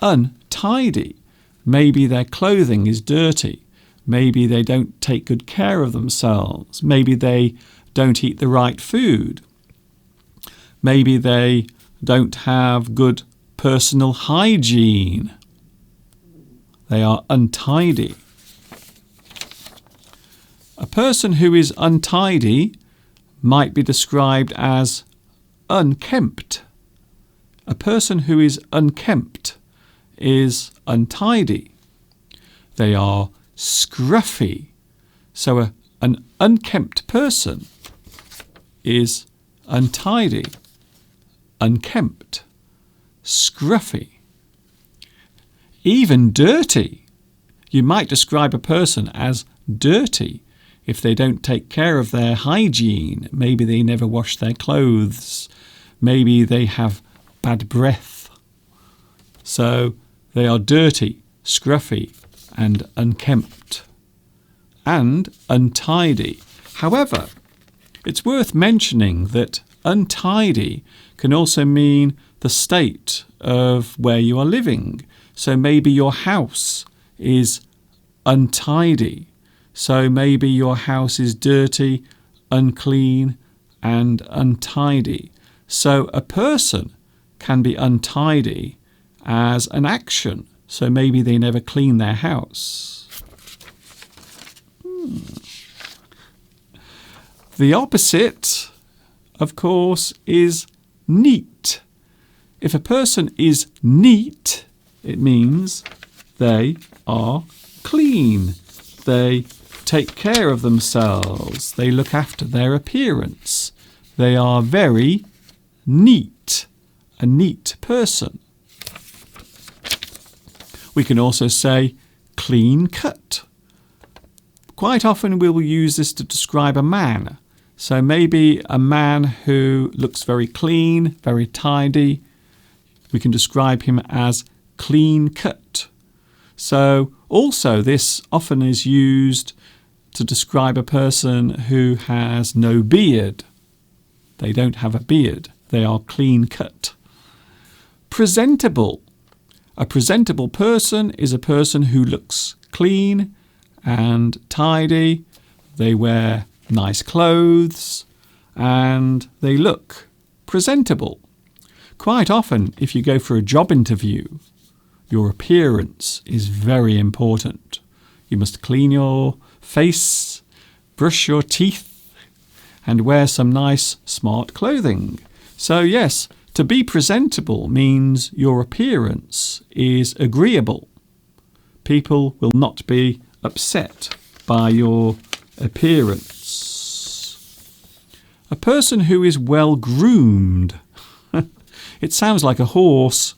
untidy. Maybe their clothing is dirty. Maybe they don't take good care of themselves. Maybe they don't eat the right food. Maybe they don't have good personal hygiene. They are untidy. A person who is untidy might be described as unkempt. A person who is unkempt is untidy. They are scruffy. So an unkempt person is untidy, unkempt, scruffy, even dirty. You might describe a person as dirty if they don't take care of their hygiene. Maybe they never wash their clothes. Maybe they have bad breath. So they are dirty, scruffy, and unkempt, and untidy. However, it's worth mentioning that untidy can also mean the state of where you are living. So maybe your house is untidy. So maybe your house is dirty, unclean, and untidy. So a person can be untidy as an action. So maybe they never clean their house. The opposite, of course, is neat. If a person is neat, it means they are clean. They take care of themselves. They look after their appearance. They are very neat a neat person. We can also say clean cut. Quite often we will use this to describe a man. So maybe a man who looks very clean, very tidy. We can describe him as clean cut. So also this often is used to describe a person who has no beard. They don't have a beard. They are clean cut. Presentable. A presentable person is a person who looks clean and tidy. They wear nice clothes and they look presentable. Quite often, if you go for a job interview, your appearance is very important. You must clean your face, brush your teeth, and wear some nice, smart clothing. So yes, to be presentable means your appearance is agreeable. People will not be upset by your appearance. A person who is well groomed. It sounds like a horse,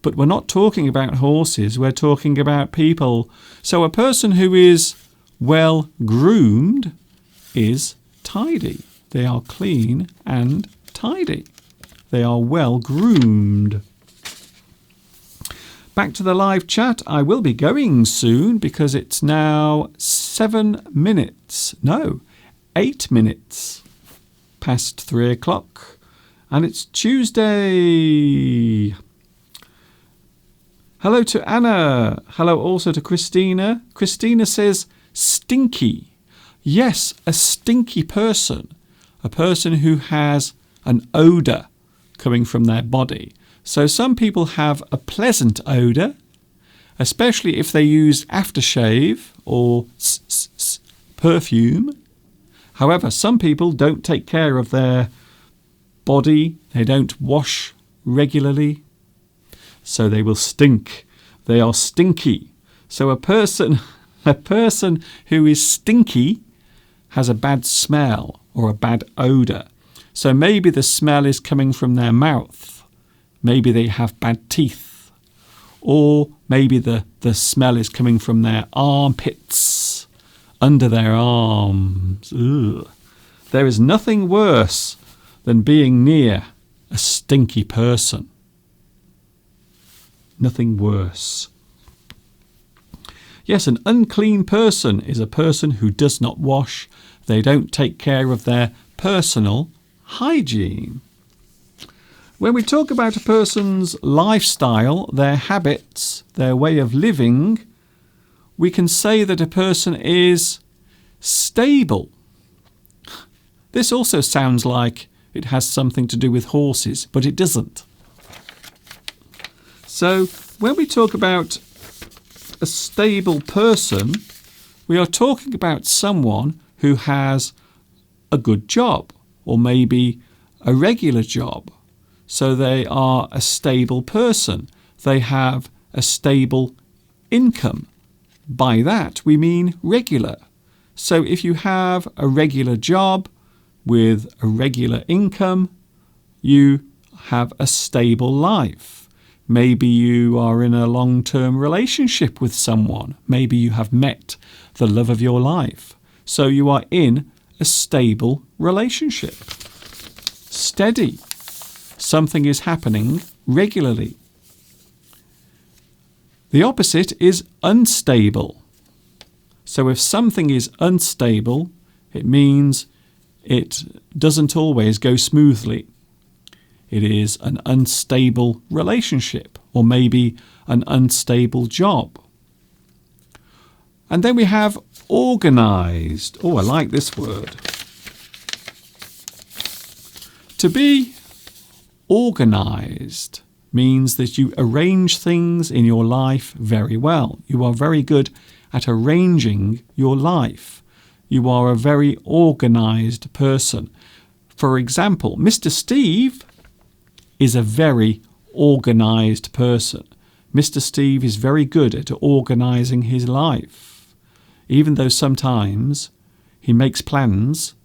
but we're not talking about horses, we're talking about people. So a person who is well groomed is tidy. They are clean and tidy. They are well groomed. Back to the live chat. I will be going soon because it's now 8 minutes past 3 o'clock. And it's Tuesday. Hello to Anna. Hello also to Christina. Christina says stinky. Yes, a stinky person. A person who has an odour coming from their body. So some people have a pleasant odour, especially if they use aftershave or perfume. However, some people don't take care of their body. They don't wash regularly, so they will stink. They are stinky. So a person who is stinky has a bad smell or a bad odour. So maybe the smell is coming from their mouth. Maybe they have bad teeth. Or maybe the smell is coming from their armpits, under their arms. Ugh. There is nothing worse than being near a stinky person. Nothing worse. Yes, an unclean person is a person who does not wash. They don't take care of their personal hygiene. When we talk about a person's lifestyle, their habits, their way of living, we can say that a person is stable. This also sounds like it has something to do with horses, but it doesn't. So when we talk about a stable person, we are talking about someone who has a good job or maybe a regular job. So they are a stable person. They have a stable income. By that we mean regular. So if you have a regular job with a regular income, you have a stable life. Maybe you are in a long-term relationship with someone. Maybe you have met the love of your life. So you are in a stable relationship. Steady. Something is happening regularly. The opposite is unstable. So if something is unstable, it means it doesn't always go smoothly. It is an unstable relationship or maybe an unstable job. And then we have organised. Oh, I like this word. To be organised means that you arrange things in your life very well. You are very good at arranging your life. You are a very organised person. For example, Mr. Steve is a very organised person. Mr. Steve is very good at organising his life, even though sometimes he makes plans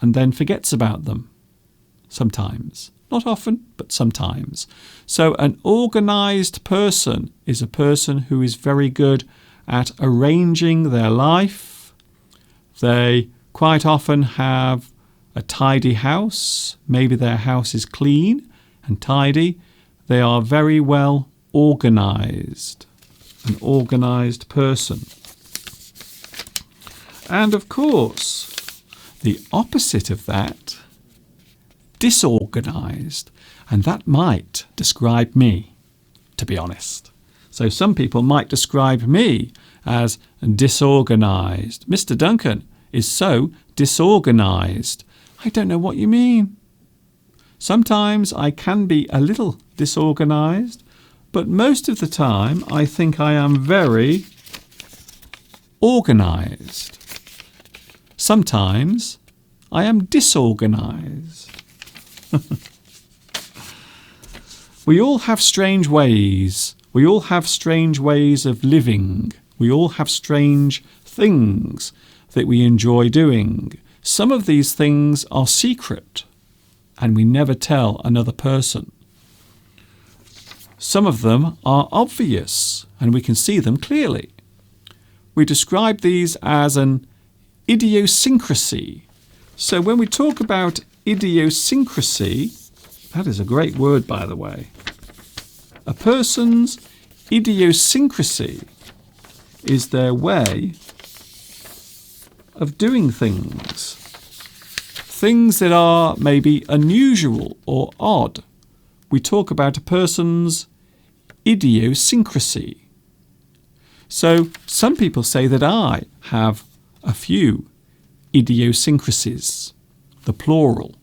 and then forgets about them. Sometimes. Not often, but sometimes. So an organised person is a person who is very good at arranging their life. They quite often have a tidy house. Maybe their house is clean and tidy. They are very well organised. An organised person. And of course, the opposite of that, disorganised. And that might describe me, to be honest. So some people might describe me as disorganised. Mr. Duncan is so disorganised. I don't know what you mean. Sometimes I can be a little disorganised, but most of the time I think I am very organised. Sometimes I am disorganised. We all have strange ways. We all have strange ways of living. We all have strange things that we enjoy doing. Some of these things are secret and we never tell another person. Some of them are obvious and we can see them clearly. We describe these as an idiosyncrasy. So when we talk about idiosyncrasy, that is a great word, by the way. A person's idiosyncrasy is their way of doing things. Things that are maybe unusual or odd. We talk about a person's idiosyncrasy. So some people say that I have a few idiosyncrasies, the plural.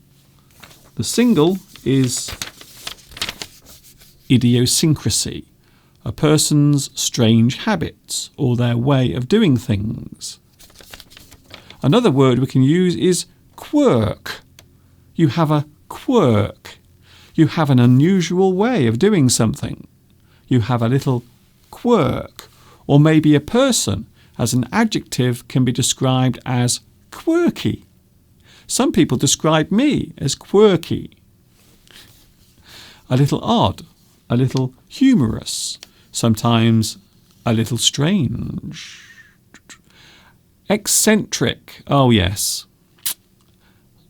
The single is idiosyncrasy, a person's strange habits or their way of doing things. Another word we can use is quirk. You have a quirk. You have an unusual way of doing something. You have a little quirk. Or maybe a person as an adjective can be described as quirky. Some people describe me as quirky. A little odd, a little humorous, sometimes a little strange. Eccentric. Oh yes,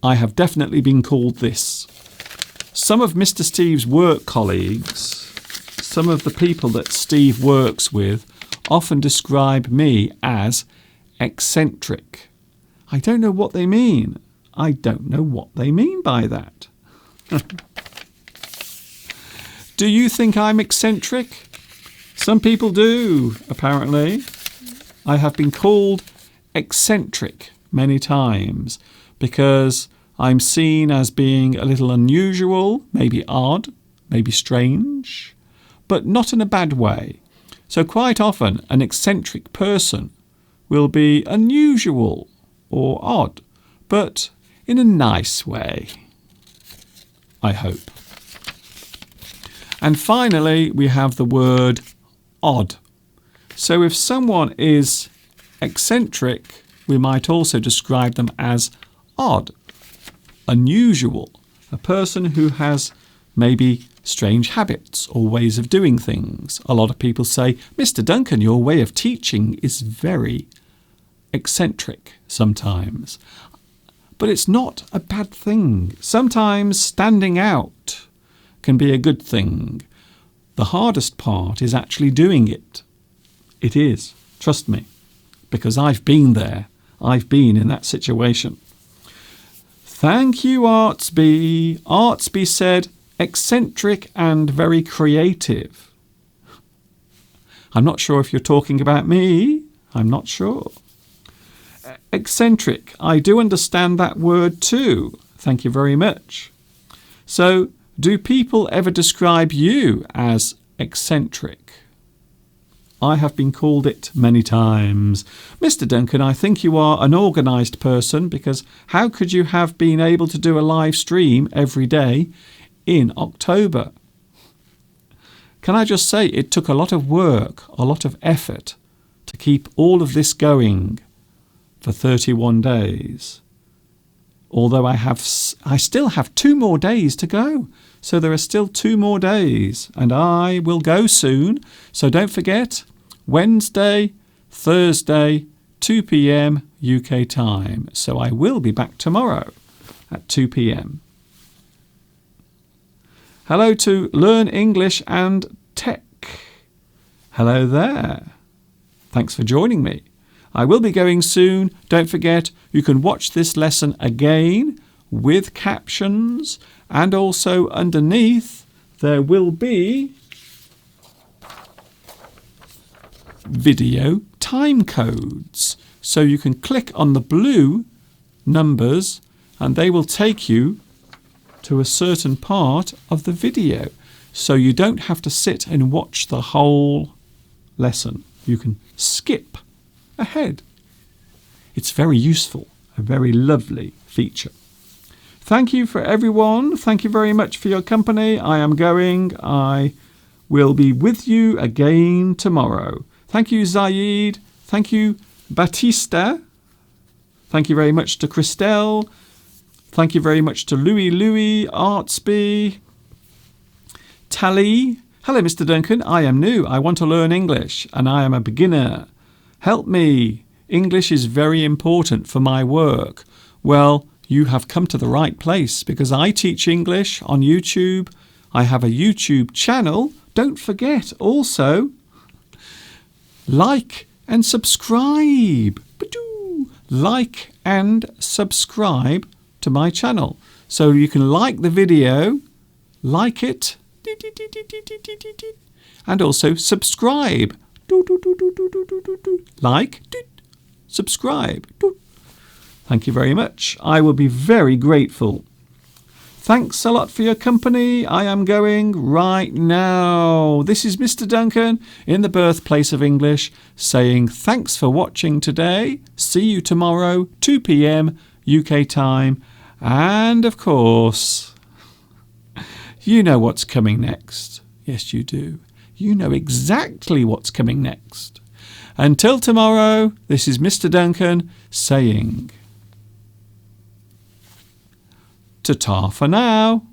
I have definitely been called this. Some of Mr. Steve's work colleagues, some of the people that Steve works with, often describe me as eccentric. I don't know what they mean. I don't know what they mean by that. Do you think I'm eccentric? Some people do, apparently. I have been called eccentric many times because I'm seen as being a little unusual, maybe odd, maybe strange, but not in a bad way. So quite often an eccentric person will be unusual or odd, but in a nice way, I hope. And finally, we have the word odd. So if someone is eccentric, we might also describe them as odd, unusual, a person who has maybe strange habits or ways of doing things. A lot of people say, Mr. Duncan, your way of teaching is very eccentric sometimes. But it's not a bad thing. Sometimes standing out can be a good thing. The hardest part is actually doing it. It is, trust me, because I've been there. I've been in that situation. Thank you, Artsby. Artsby said, eccentric and very creative. I'm not sure if you're talking about me. I'm not sure. Eccentric. I do understand that word too. Thank you very much. So, do people ever describe you as eccentric? I have been called it many times. Mr. Duncan, I think you are an organised person because how could you have been able to do a live stream every day in October? Can I just say it took a lot of work, a lot of effort to keep all of this going for 31 days. although I still have 2 more days to go. So there are still 2 more days, and I will go soon. So don't forget, Wednesday, Thursday, 2 p.m. UK time. So I will be back tomorrow at 2 p.m. Hello to Learn English and Tech. Hello there. Thanks for joining me. I will be going soon. Don't forget, you can watch this lesson again with captions, and also underneath there will be video time codes. So you can click on the blue numbers and they will take you to a certain part of the video. So you don't have to sit and watch the whole lesson. You can skip ahead. It's very useful, a very lovely feature. Thank you for everyone. Thank you very much for your company. I am going. I will be with you again tomorrow. Thank you, Zaid. Thank you, Batista. Thank you very much to Christelle. Thank you very much to Louis, Artsby, Tally. Hello, Mr. Duncan. I am new. I want to learn English and I am a beginner. Help me. English is very important for my work. Well, you have come to the right place because I teach English on YouTube. I have a YouTube channel. Don't forget also, like and subscribe. Like and subscribe to my channel. So you can like the video, like it, and also subscribe. Like, subscribe. Thank you very much. I will be very grateful. Thanks a lot for your company. I am going right now. This is Mr. Duncan in the birthplace of English saying thanks for watching today. See you tomorrow, 2 p.m. UK time. And of course, you know what's coming next. Yes, you do. You know exactly what's coming next. Until tomorrow, this is Mr. Duncan saying ta-ta for now.